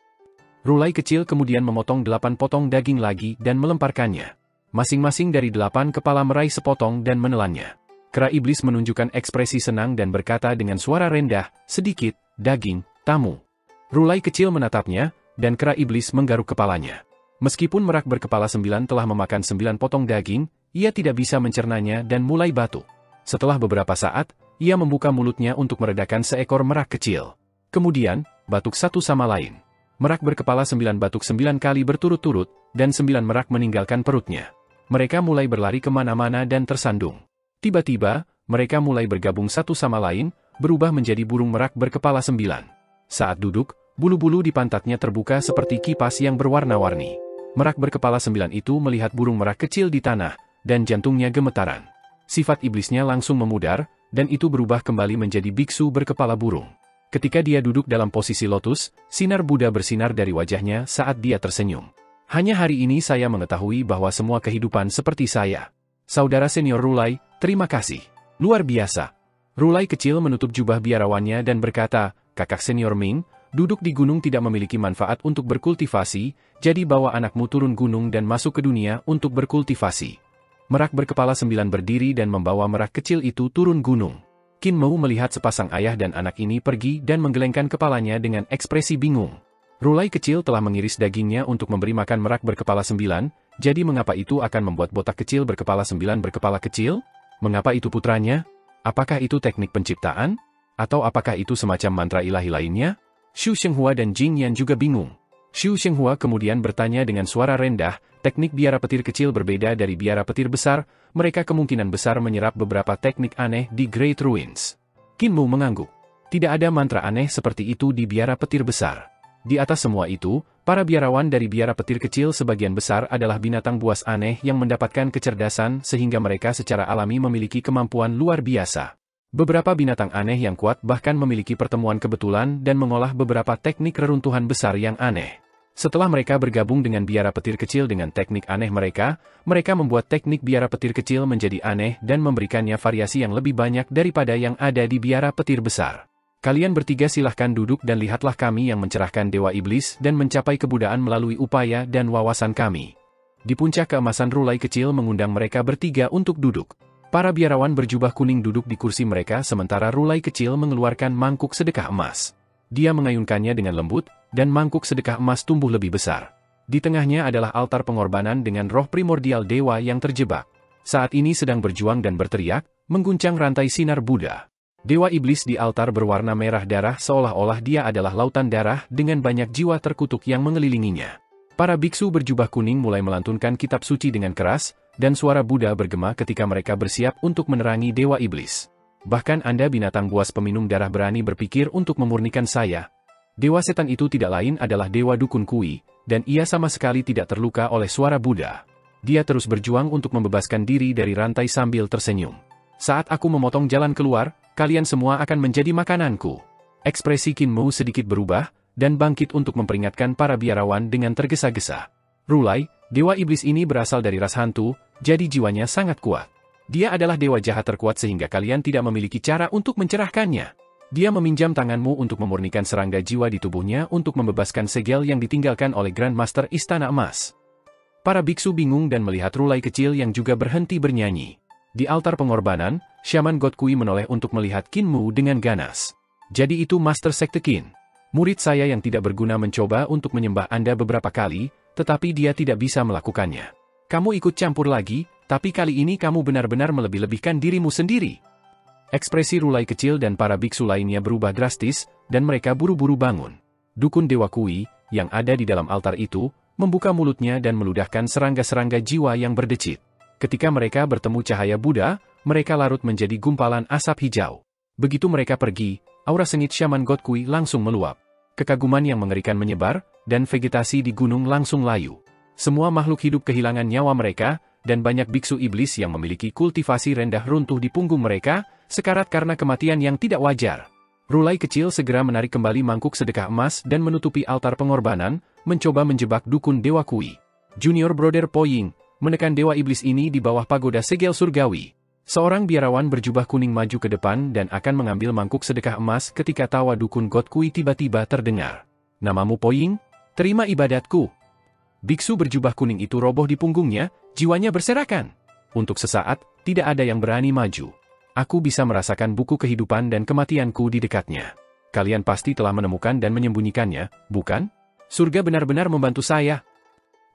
Rulai kecil kemudian memotong 8 potong daging lagi dan melemparkannya. Masing-masing dari 8 kepala meraih sepotong dan menelannya. Kera iblis menunjukkan ekspresi senang dan berkata dengan suara rendah, "Sedikit, daging, tamu." Rulai kecil menatapnya, dan kera iblis menggaruk kepalanya. Meskipun merak berkepala 9 telah memakan 9 potong daging, ia tidak bisa mencernanya dan mulai batuk. Setelah beberapa saat, ia membuka mulutnya untuk meredakan seekor merak kecil. Kemudian, batuk satu sama lain. Merak berkepala 9 batuk 9 kali berturut-turut, dan 9 merak meninggalkan perutnya. Mereka mulai berlari kemana-mana dan tersandung. Tiba-tiba, mereka mulai bergabung satu sama lain, berubah menjadi burung merak berkepala 9. Saat duduk, bulu-bulu di pantatnya terbuka seperti kipas yang berwarna-warni. Merak berkepala 9 itu melihat burung merak kecil di tanah, dan jantungnya gemetaran. Sifat iblisnya langsung memudar, dan itu berubah kembali menjadi biksu berkepala burung. Ketika dia duduk dalam posisi lotus, sinar Buddha bersinar dari wajahnya saat dia tersenyum. Hanya hari ini saya mengetahui bahwa semua kehidupan seperti saya. Saudara senior Rulai, terima kasih. Luar biasa. Rulai kecil menutup jubah biarawannya dan berkata, "Kakak senior Ming, duduk di gunung tidak memiliki manfaat untuk berkultivasi, jadi bawa anakmu turun gunung dan masuk ke dunia untuk berkultivasi." Merak berkepala 9 berdiri dan membawa merak kecil itu turun gunung. Qin Mou melihat sepasang ayah dan anak ini pergi dan menggelengkan kepalanya dengan ekspresi bingung. Rulai kecil telah mengiris dagingnya untuk memberi makan merak berkepala 9, jadi mengapa itu akan membuat botak kecil berkepala 9 berkepala kecil? Mengapa itu putranya? Apakah itu teknik penciptaan? Atau apakah itu semacam mantra ilahi lainnya? Xu Shenghua dan Jing Yan juga bingung. Xu Shenghua kemudian bertanya dengan suara rendah, teknik biara petir kecil berbeda dari biara petir besar, mereka kemungkinan besar menyerap beberapa teknik aneh di Great Ruins. Qin Mou mengangguk. Tidak ada mantra aneh seperti itu di biara petir besar. Di atas semua itu, para biarawan dari biara petir kecil sebagian besar adalah binatang buas aneh yang mendapatkan kecerdasan sehingga mereka secara alami memiliki kemampuan luar biasa. Beberapa binatang aneh yang kuat bahkan memiliki pertemuan kebetulan dan mengolah beberapa teknik reruntuhan besar yang aneh. Setelah mereka bergabung dengan biara petir kecil dengan teknik aneh mereka membuat teknik biara petir kecil menjadi aneh dan memberikannya variasi yang lebih banyak daripada yang ada di biara petir besar. Kalian bertiga silahkan duduk dan lihatlah kami yang mencerahkan Dewa Iblis dan mencapai kebudayaan melalui upaya dan wawasan kami. Di puncak keemasan Rulai kecil mengundang mereka bertiga untuk duduk. Para biarawan berjubah kuning duduk di kursi mereka sementara Rulai kecil mengeluarkan mangkuk sedekah emas. Dia mengayunkannya dengan lembut, dan mangkuk sedekah emas tumbuh lebih besar. Di tengahnya adalah altar pengorbanan dengan roh primordial dewa yang terjebak. Saat ini sedang berjuang dan berteriak, mengguncang rantai sinar Buddha. Dewa Iblis di altar berwarna merah darah seolah-olah dia adalah lautan darah dengan banyak jiwa terkutuk yang mengelilinginya. Para biksu berjubah kuning mulai melantunkan kitab suci dengan keras, dan suara Buddha bergema ketika mereka bersiap untuk menerangi Dewa Iblis. Bahkan Anda binatang buas peminum darah berani berpikir untuk memurnikan saya. Dewa setan itu tidak lain adalah Dewa Dukun Kui, dan ia sama sekali tidak terluka oleh suara Buddha. Dia terus berjuang untuk membebaskan diri dari rantai sambil tersenyum. Saat aku memotong jalan keluar, kalian semua akan menjadi makananku. Ekspresi Qin Mou sedikit berubah, dan bangkit untuk memperingatkan para biarawan dengan tergesa-gesa. Rulai, Dewa Iblis ini berasal dari ras hantu, jadi jiwanya sangat kuat. Dia adalah dewa jahat terkuat sehingga kalian tidak memiliki cara untuk mencerahkannya. Dia meminjam tanganmu untuk memurnikan serangga jiwa di tubuhnya untuk membebaskan segel yang ditinggalkan oleh Grand Master Istana Emas. Para biksu bingung dan melihat Rulai kecil yang juga berhenti bernyanyi. Di altar pengorbanan, Syaman God Kui menoleh untuk melihat Qin Mou dengan ganas. Jadi itu Master Sekte Qin. Murid saya yang tidak berguna mencoba untuk menyembah Anda beberapa kali, tetapi dia tidak bisa melakukannya. Kamu ikut campur lagi, tapi kali ini kamu benar-benar melebih-lebihkan dirimu sendiri. Ekspresi Rulai kecil dan para biksu lainnya berubah drastis, dan mereka buru-buru bangun. Dukun Dewa Kui, yang ada di dalam altar itu, membuka mulutnya dan meludahkan serangga-serangga jiwa yang berdecit. Ketika mereka bertemu cahaya Buddha, mereka larut menjadi gumpalan asap hijau. Begitu mereka pergi, aura sengit Syaman God Kui langsung meluap. Kekaguman yang mengerikan menyebar, dan vegetasi di gunung langsung layu. Semua makhluk hidup kehilangan nyawa mereka, dan banyak biksu iblis yang memiliki kultivasi rendah runtuh di punggung mereka, sekarat karena kematian yang tidak wajar. Rulai kecil segera menarik kembali mangkuk sedekah emas dan menutupi altar pengorbanan, mencoba menjebak dukun Dewa Kui. Junior Brother Po Ying menekan Dewa Iblis ini di bawah pagoda segel surgawi. Seorang biarawan berjubah kuning maju ke depan dan akan mengambil mangkuk sedekah emas ketika tawa dukun God Kui tiba-tiba terdengar. Namamu Poying? Terima ibadatku. Biksu berjubah kuning itu roboh di punggungnya, jiwanya berserakan. Untuk sesaat, tidak ada yang berani maju. Aku bisa merasakan buku kehidupan dan kematianku di dekatnya. Kalian pasti telah menemukan dan menyembunyikannya, bukan? Surga benar-benar membantu saya.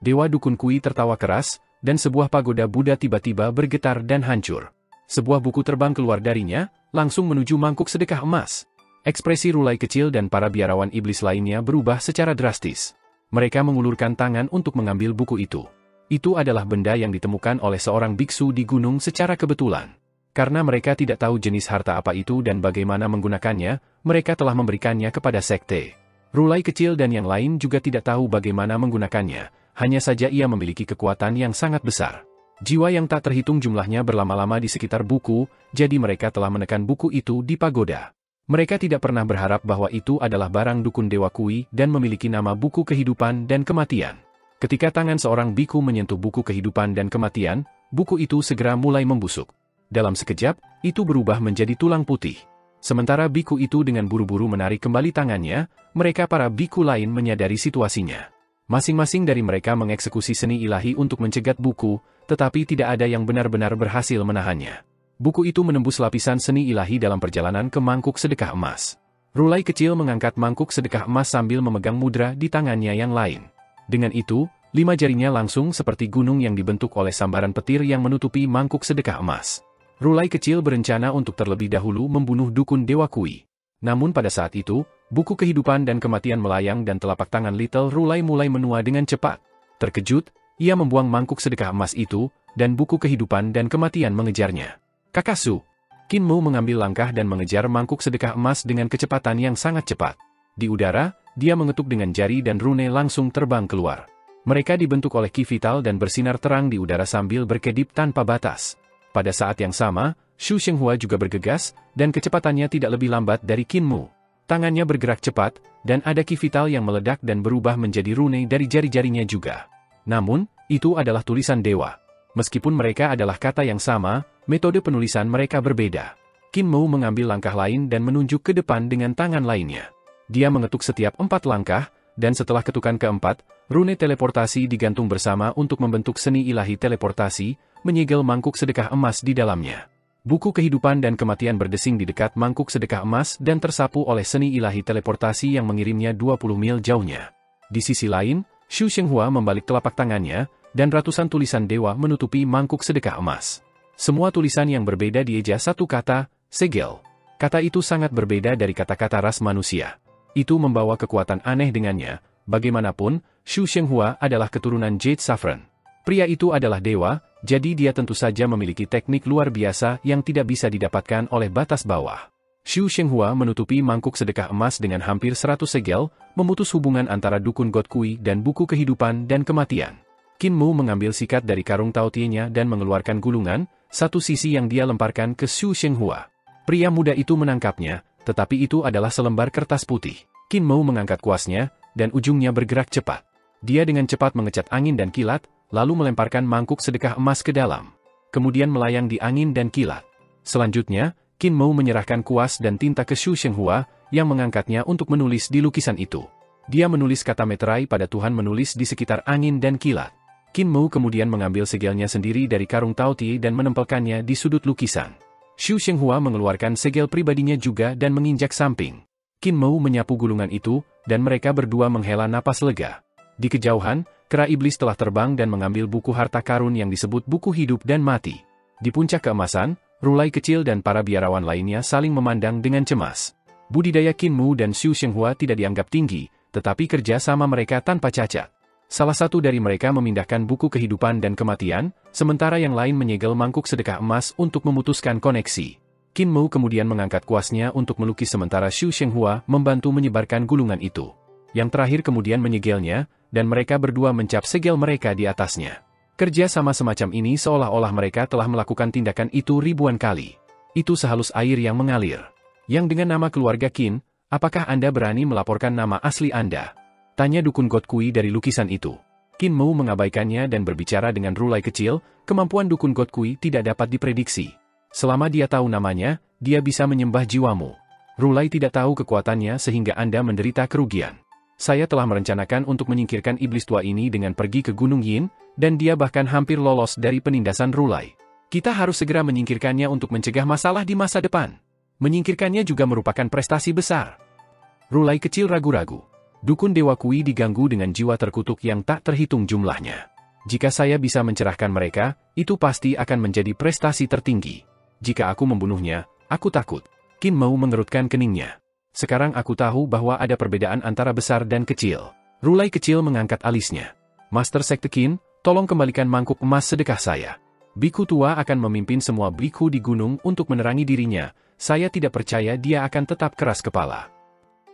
Dewa dukun Kui tertawa keras, dan sebuah pagoda Buddha tiba-tiba bergetar dan hancur. Sebuah buku terbang keluar darinya, langsung menuju mangkuk sedekah emas. Ekspresi Rulai kecil dan para biarawan iblis lainnya berubah secara drastis. Mereka mengulurkan tangan untuk mengambil buku itu. Itu adalah benda yang ditemukan oleh seorang biksu di gunung secara kebetulan. Karena mereka tidak tahu jenis harta apa itu dan bagaimana menggunakannya, mereka telah memberikannya kepada sekte. Rulai kecil dan yang lain juga tidak tahu bagaimana menggunakannya, hanya saja ia memiliki kekuatan yang sangat besar. Jiwa yang tak terhitung jumlahnya berlama-lama di sekitar buku, jadi mereka telah menekan buku itu di pagoda. Mereka tidak pernah berharap bahwa itu adalah barang dukun Dewa Kui dan memiliki nama buku kehidupan dan kematian. Ketika tangan seorang biku menyentuh buku kehidupan dan kematian, buku itu segera mulai membusuk. Dalam sekejap, itu berubah menjadi tulang putih. Sementara biku itu dengan buru-buru menarik kembali tangannya, mereka para biku lain menyadari situasinya. Masing-masing dari mereka mengeksekusi seni ilahi untuk mencegat buku, tetapi tidak ada yang benar-benar berhasil menahannya. Buku itu menembus lapisan seni ilahi dalam perjalanan ke mangkuk sedekah emas. Rulai kecil mengangkat mangkuk sedekah emas sambil memegang mudra di tangannya yang lain. Dengan itu, 5 jarinya langsung seperti gunung yang dibentuk oleh sambaran petir yang menutupi mangkuk sedekah emas. Rulai kecil berencana untuk terlebih dahulu membunuh dukun Dewa Kui. Namun pada saat itu, buku kehidupan dan kematian melayang dan telapak tangan Little Rulai mulai menua dengan cepat. Terkejut, ia membuang mangkuk sedekah emas itu, dan buku kehidupan dan kematian mengejarnya. Kakasu. Qin Mu mengambil langkah dan mengejar mangkuk sedekah emas dengan kecepatan yang sangat cepat. Di udara, dia mengetuk dengan jari dan rune langsung terbang keluar. Mereka dibentuk oleh ki vital dan bersinar terang di udara sambil berkedip tanpa batas. Pada saat yang sama, Xu Shenghua juga bergegas, dan kecepatannya tidak lebih lambat dari Qin Mu. Tangannya bergerak cepat, dan ada ki vital yang meledak dan berubah menjadi rune dari jari-jarinya juga. Namun, itu adalah tulisan dewa. Meskipun mereka adalah kata yang sama, metode penulisan mereka berbeda. Qin Mu mengambil langkah lain dan menunjuk ke depan dengan tangan lainnya. Dia mengetuk setiap 4 langkah, dan setelah ketukan keempat, rune teleportasi digantung bersama untuk membentuk seni ilahi teleportasi, menyegel mangkuk sedekah emas di dalamnya. Buku kehidupan dan kematian berdesing di dekat mangkuk sedekah emas dan tersapu oleh seni ilahi teleportasi yang mengirimnya 20 mil jauhnya. Di sisi lain, Xu Shenghua membalik telapak tangannya, dan ratusan tulisan dewa menutupi mangkuk sedekah emas. Semua tulisan yang berbeda dieja satu kata, segel. Kata itu sangat berbeda dari kata-kata ras manusia. Itu membawa kekuatan aneh dengannya. Bagaimanapun, Xu Shenghua adalah keturunan Jade Saffron. Pria itu adalah dewa, jadi dia tentu saja memiliki teknik luar biasa yang tidak bisa didapatkan oleh batas bawah. Xu Shenghua menutupi mangkuk sedekah emas dengan hampir 100 segel, memutus hubungan antara dukun God Kui dan buku kehidupan dan kematian. Qin Mu mengambil sikat dari karung Taotie-nya dan mengeluarkan gulungan, satu sisi yang dia lemparkan ke Xu Shenghua. Pria muda itu menangkapnya, tetapi itu adalah selembar kertas putih. Qin Mu mengangkat kuasnya, dan ujungnya bergerak cepat. Dia dengan cepat mengecat angin dan kilat, lalu melemparkan mangkuk sedekah emas ke dalam. Kemudian melayang di angin dan kilat. Selanjutnya, Qin Mu menyerahkan kuas dan tinta ke Xu Shenghua, yang mengangkatnya untuk menulis di lukisan itu. Dia menulis kata meterai pada Tuhan menulis di sekitar angin dan kilat. Qin Mu kemudian mengambil segelnya sendiri dari karung Taotie dan menempelkannya di sudut lukisan. Xu Shenghua mengeluarkan segel pribadinya juga dan menginjak samping. Qin Mu menyapu gulungan itu, dan mereka berdua menghela napas lega. Di kejauhan, kera iblis telah terbang dan mengambil buku harta karun yang disebut buku hidup dan mati. Di puncak keemasan, Rulai kecil dan para biarawan lainnya saling memandang dengan cemas. Budidaya Qin Mu dan Xu Shenghua tidak dianggap tinggi, tetapi kerja sama mereka tanpa cacat. Salah satu dari mereka memindahkan buku kehidupan dan kematian, sementara yang lain menyegel mangkuk sedekah emas untuk memutuskan koneksi. Qin Mu kemudian mengangkat kuasnya untuk melukis sementara Xu Shenghua membantu menyebarkan gulungan itu. Yang terakhir kemudian menyegelnya, dan mereka berdua mencap segel mereka di atasnya. Kerja sama semacam ini seolah-olah mereka telah melakukan tindakan itu ribuan kali. Itu sehalus air yang mengalir. Yang dengan nama keluarga Qin, apakah Anda berani melaporkan nama asli Anda? Tanya dukun God Kui dari lukisan itu. Qin Mu mengabaikannya dan berbicara dengan Rulai kecil, kemampuan dukun God Kui tidak dapat diprediksi. Selama dia tahu namanya, dia bisa menyembah jiwamu. Rulai tidak tahu kekuatannya sehingga Anda menderita kerugian. Saya telah merencanakan untuk menyingkirkan iblis tua ini dengan pergi ke Gunung Yin, dan dia bahkan hampir lolos dari penindasan Rulai. Kita harus segera menyingkirkannya untuk mencegah masalah di masa depan. Menyingkirkannya juga merupakan prestasi besar. Rulai kecil ragu-ragu. Dukun Dewa Kui diganggu dengan jiwa terkutuk yang tak terhitung jumlahnya. Jika saya bisa mencerahkan mereka, itu pasti akan menjadi prestasi tertinggi. Jika aku membunuhnya, aku takut. Qin Mou mengerutkan keningnya. Sekarang aku tahu bahwa ada perbedaan antara besar dan kecil. Rulai kecil mengangkat alisnya. Master Sekte Qin, tolong kembalikan mangkuk emas sedekah saya. Biku tua akan memimpin semua biku di gunung untuk menerangi dirinya. Saya tidak percaya dia akan tetap keras kepala.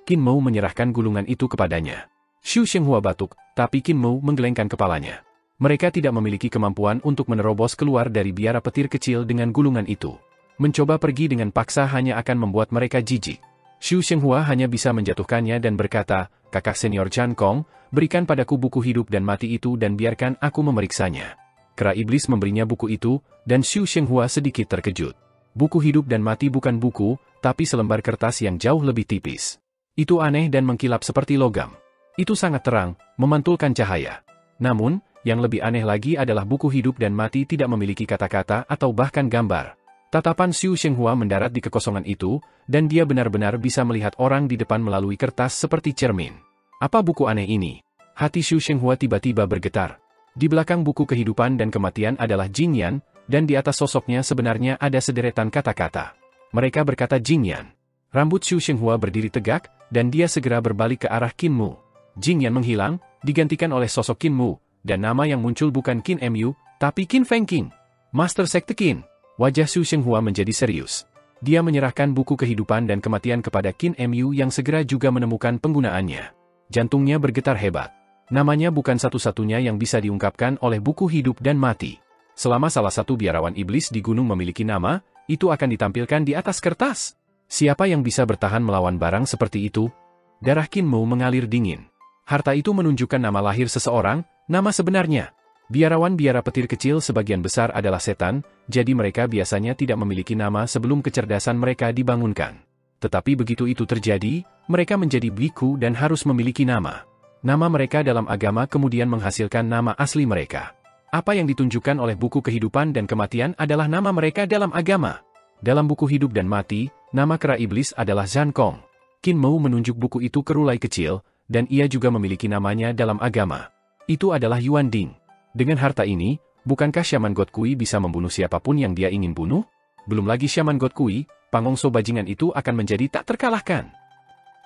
Qin Mou menyerahkan gulungan itu kepadanya. Xu Shenghua batuk, tapi Qin Mou menggelengkan kepalanya. Mereka tidak memiliki kemampuan untuk menerobos keluar dari biara petir kecil dengan gulungan itu. Mencoba pergi dengan paksa hanya akan membuat mereka jijik. Xu Shenghua hanya bisa menjatuhkannya dan berkata, "Kakak senior Chan Kong, berikan padaku buku hidup dan mati itu dan biarkan aku memeriksanya." Kera iblis memberinya buku itu, dan Xu Shenghua sedikit terkejut. Buku hidup dan mati bukan buku, tapi selembar kertas yang jauh lebih tipis. Itu aneh dan mengkilap seperti logam. Itu sangat terang, memantulkan cahaya. Namun, yang lebih aneh lagi adalah buku hidup dan mati tidak memiliki kata-kata atau bahkan gambar. Tatapan Xu Shenghua mendarat di kekosongan itu, dan dia benar-benar bisa melihat orang di depan melalui kertas seperti cermin. Apa buku aneh ini? Hati Xu Shenghua tiba-tiba bergetar. Di belakang buku kehidupan dan kematian adalah Jingyan, dan di atas sosoknya sebenarnya ada sederetan kata-kata. Mereka berkata Jingyan. Rambut Xu Shenghua berdiri tegak, dan dia segera berbalik ke arah Qin Mu. Jingyan menghilang, digantikan oleh sosok Qin Mu, dan nama yang muncul bukan Qin Mu, tapi Qin Fengqing. Master Sekte Qin. Wajah Xu Shenghua menjadi serius. Dia menyerahkan buku kehidupan dan kematian kepada Qin Mu yang segera juga menemukan penggunaannya. Jantungnya bergetar hebat. Namanya bukan satu-satunya yang bisa diungkapkan oleh buku hidup dan mati. Selama salah satu biarawan iblis di gunung memiliki nama, itu akan ditampilkan di atas kertas. Siapa yang bisa bertahan melawan barang seperti itu? Darah Qin Mou mengalir dingin. Harta itu menunjukkan nama lahir seseorang, nama sebenarnya. Biarawan biara petir kecil sebagian besar adalah setan, jadi mereka biasanya tidak memiliki nama sebelum kecerdasan mereka dibangunkan. Tetapi begitu itu terjadi, mereka menjadi biku dan harus memiliki nama. Nama mereka dalam agama kemudian menghasilkan nama asli mereka. Apa yang ditunjukkan oleh buku kehidupan dan kematian adalah nama mereka dalam agama. Dalam buku hidup dan mati, nama kera iblis adalah Zhan Kong. Qin Mou menunjuk buku itu ke Rulai kecil, dan ia juga memiliki namanya dalam agama. Itu adalah Yuan Ding. Dengan harta ini, bukankah Shaman God Kui bisa membunuh siapapun yang dia ingin bunuh? Belum lagi Shaman God Kui, pangongso bajingan itu akan menjadi tak terkalahkan.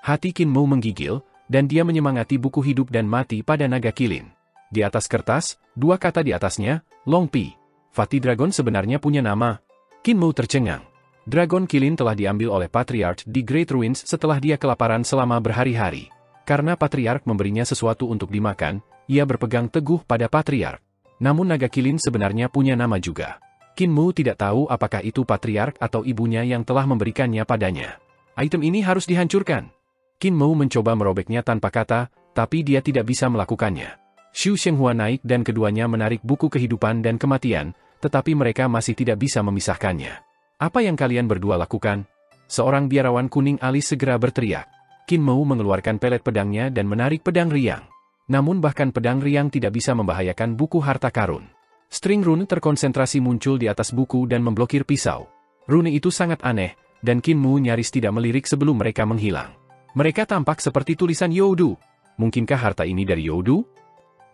Hati Qin Mou menggigil, dan dia menyemangati buku hidup dan mati pada naga kilin. Di atas kertas, dua kata di atasnya, Long Pi. Fatih Dragon sebenarnya punya nama. Qin Mou tercengang. Dragon kilin telah diambil oleh Patriarch di Great Ruins setelah dia kelaparan selama berhari-hari. Karena Patriarch memberinya sesuatu untuk dimakan, ia berpegang teguh pada Patriarch. Namun naga kilin sebenarnya punya nama juga. Qin Mou tidak tahu apakah itu Patriarch atau ibunya yang telah memberikannya padanya. Item ini harus dihancurkan. Qin Mou mencoba merobeknya tanpa kata, tapi dia tidak bisa melakukannya. Xu Shenghua naik dan keduanya menarik buku kehidupan dan kematian, tetapi mereka masih tidak bisa memisahkannya. Apa yang kalian berdua lakukan? Seorang biarawan kuning alis segera berteriak. Qin Mou mengeluarkan pelet pedangnya dan menarik pedang riang. Namun bahkan pedang riang tidak bisa membahayakan buku harta karun. String rune terkonsentrasi muncul di atas buku dan memblokir pisau. Rune itu sangat aneh, dan Qin Mou nyaris tidak melirik sebelum mereka menghilang. Mereka tampak seperti tulisan Youdu. Mungkinkah harta ini dari Youdu?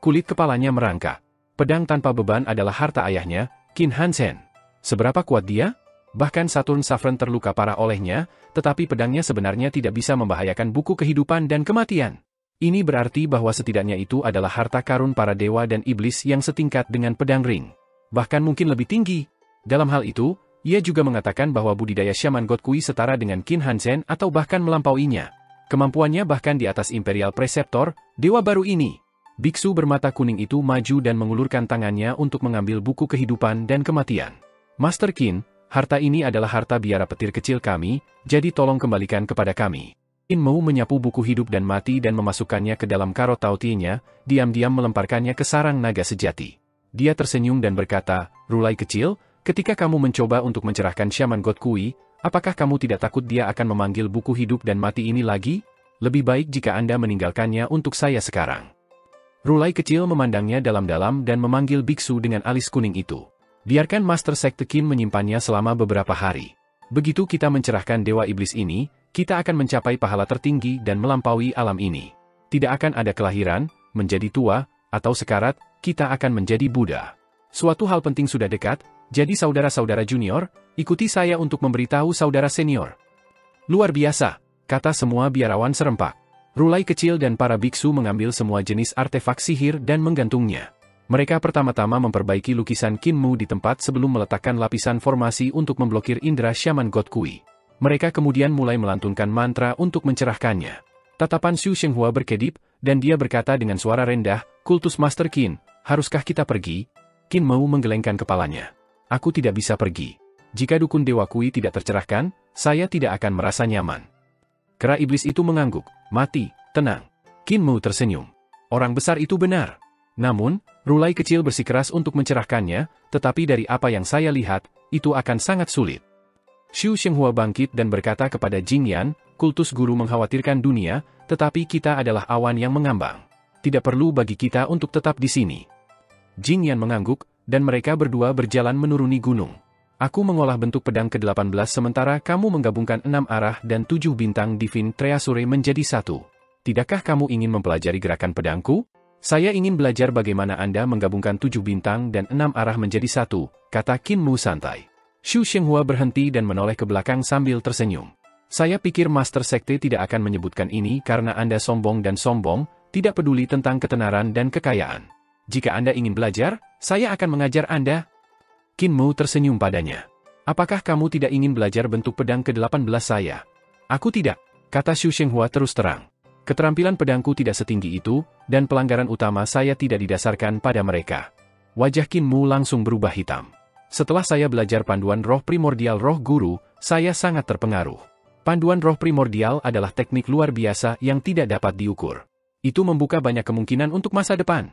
Kulit kepalanya merangkak. Pedang tanpa beban adalah harta ayahnya, Qin Hansen. Seberapa kuat dia? Bahkan Saturn Saffron terluka parah olehnya, tetapi pedangnya sebenarnya tidak bisa membahayakan buku kehidupan dan kematian. Ini berarti bahwa setidaknya itu adalah harta karun para dewa dan iblis yang setingkat dengan pedang ring. Bahkan mungkin lebih tinggi. Dalam hal itu, ia juga mengatakan bahwa budidaya Shaman God Kui setara dengan Qin Hansen atau bahkan melampauinya. Kemampuannya bahkan di atas Imperial Preceptor, dewa baru ini. Biksu bermata kuning itu maju dan mengulurkan tangannya untuk mengambil buku kehidupan dan kematian. Master Qin, harta ini adalah harta biara petir kecil kami, jadi tolong kembalikan kepada kami. Qin Mou menyapu buku hidup dan mati dan memasukkannya ke dalam karot tautinya, diam-diam melemparkannya ke sarang naga sejati. Dia tersenyum dan berkata, Rulai kecil, Ketika kamu mencoba untuk mencerahkan Shaman God Kui, apakah kamu tidak takut dia akan memanggil buku hidup dan mati ini lagi? Lebih baik jika Anda meninggalkannya untuk saya sekarang. Rulai kecil memandangnya dalam-dalam dan memanggil biksu dengan alis kuning itu. Biarkan Master Sekte Qin menyimpannya selama beberapa hari. Begitu kita mencerahkan Dewa Iblis ini, kita akan mencapai pahala tertinggi dan melampaui alam ini. Tidak akan ada kelahiran, menjadi tua, atau sekarat, kita akan menjadi Buddha. Suatu hal penting sudah dekat, jadi saudara-saudara junior, ikuti saya untuk memberitahu saudara senior. Luar biasa, kata semua biarawan serempak. Rulai kecil dan para biksu mengambil semua jenis artefak sihir dan menggantungnya. Mereka pertama-tama memperbaiki lukisan Qin Mu di tempat sebelum meletakkan lapisan formasi untuk memblokir indera Shaman God Kui. Mereka kemudian mulai melantunkan mantra untuk mencerahkannya. Tatapan Xu Shenghua berkedip, dan dia berkata dengan suara rendah, "Kultus Master Qin, haruskah kita pergi?" Qin Mu menggelengkan kepalanya. "Aku tidak bisa pergi. Jika dukun Dewa Kui tidak tercerahkan, saya tidak akan merasa nyaman." Kera iblis itu mengangguk. "Mati, tenang." Qin Mu tersenyum. Orang besar itu benar. Namun, Rulai kecil bersikeras untuk mencerahkannya, tetapi dari apa yang saya lihat, itu akan sangat sulit. Xu Shenghua bangkit dan berkata kepada Jing Yan, "Kultus guru mengkhawatirkan dunia, tetapi kita adalah awan yang mengambang. Tidak perlu bagi kita untuk tetap di sini." Jing Yan mengangguk, dan mereka berdua berjalan menuruni gunung. "Aku mengolah bentuk pedang ke-18 sementara kamu menggabungkan 6 arah dan 7 bintang Divine Treasure menjadi satu. Tidakkah kamu ingin mempelajari gerakan pedangku? Saya ingin belajar bagaimana Anda menggabungkan 7 bintang dan 6 arah menjadi satu," kata Qin Mu santai. Xu Shenghua berhenti dan menoleh ke belakang sambil tersenyum. "Saya pikir Master Sekte tidak akan menyebutkan ini karena Anda sombong dan sombong, tidak peduli tentang ketenaran dan kekayaan. Jika Anda ingin belajar, saya akan mengajar Anda." Qin Mu tersenyum padanya. "Apakah kamu tidak ingin belajar bentuk pedang ke-18 saya?" "Aku tidak," kata Xu Shenghua terus terang. "Keterampilan pedangku tidak setinggi itu, dan pelanggaran utama saya tidak didasarkan pada mereka." Wajah Qin Mu langsung berubah hitam. "Setelah saya belajar panduan roh primordial roh guru, saya sangat terpengaruh. Panduan roh primordial adalah teknik luar biasa yang tidak dapat diukur. Itu membuka banyak kemungkinan untuk masa depan."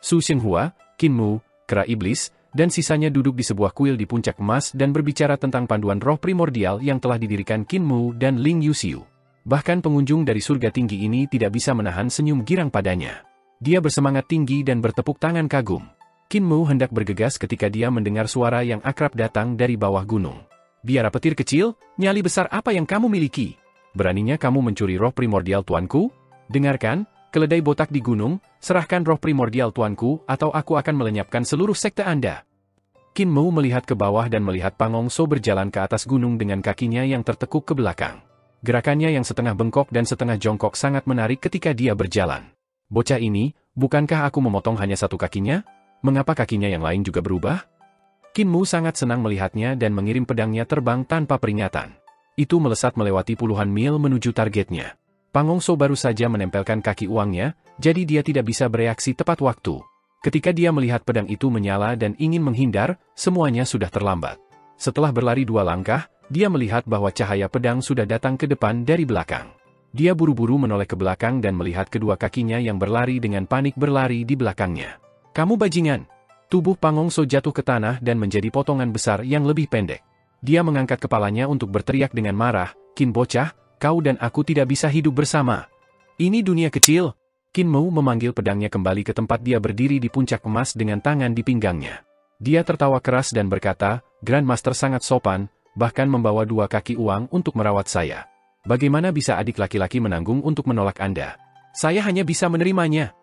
Xu Shenghua, Qin Mu, kera iblis, dan sisanya duduk di sebuah kuil di puncak emas dan berbicara tentang panduan roh primordial yang telah didirikan Qin Mu dan Ling Yuxiu. Bahkan pengunjung dari surga tinggi ini tidak bisa menahan senyum girang padanya. Dia bersemangat tinggi dan bertepuk tangan kagum. Qin Mu hendak bergegas ketika dia mendengar suara yang akrab datang dari bawah gunung. "Biara petir kecil, nyali besar apa yang kamu miliki? Beraninya kamu mencuri roh primordial tuanku? Dengarkan, keledai botak di gunung, serahkan roh primordial tuanku atau aku akan melenyapkan seluruh sekte Anda." Qin Mu melihat ke bawah dan melihat Pangong So berjalan ke atas gunung dengan kakinya yang tertekuk ke belakang. Gerakannya yang setengah bengkok dan setengah jongkok sangat menarik ketika dia berjalan. "Bocah ini, bukankah aku memotong hanya satu kakinya? Mengapa kakinya yang lain juga berubah?" Qin Mu sangat senang melihatnya dan mengirim pedangnya terbang tanpa peringatan. Itu melesat melewati puluhan mil menuju targetnya. Pangong So baru saja menempelkan kaki uangnya, jadi dia tidak bisa bereaksi tepat waktu. Ketika dia melihat pedang itu menyala dan ingin menghindar, semuanya sudah terlambat. Setelah berlari 2 langkah, dia melihat bahwa cahaya pedang sudah datang ke depan dari belakang. Dia buru-buru menoleh ke belakang dan melihat kedua kakinya yang berlari dengan panik berlari di belakangnya. "Kamu bajingan!" Tubuh Pangong So jatuh ke tanah dan menjadi potongan besar yang lebih pendek. Dia mengangkat kepalanya untuk berteriak dengan marah, "Qin bocah, kau dan aku tidak bisa hidup bersama. Ini dunia kecil." Qin Mu memanggil pedangnya kembali ke tempat dia berdiri di puncak emas dengan tangan di pinggangnya. Dia tertawa keras dan berkata, "Grandmaster sangat sopan, bahkan membawa 2 kaki uang untuk merawat saya. Bagaimana bisa adik laki-laki menanggung untuk menolak Anda? Saya hanya bisa menerimanya."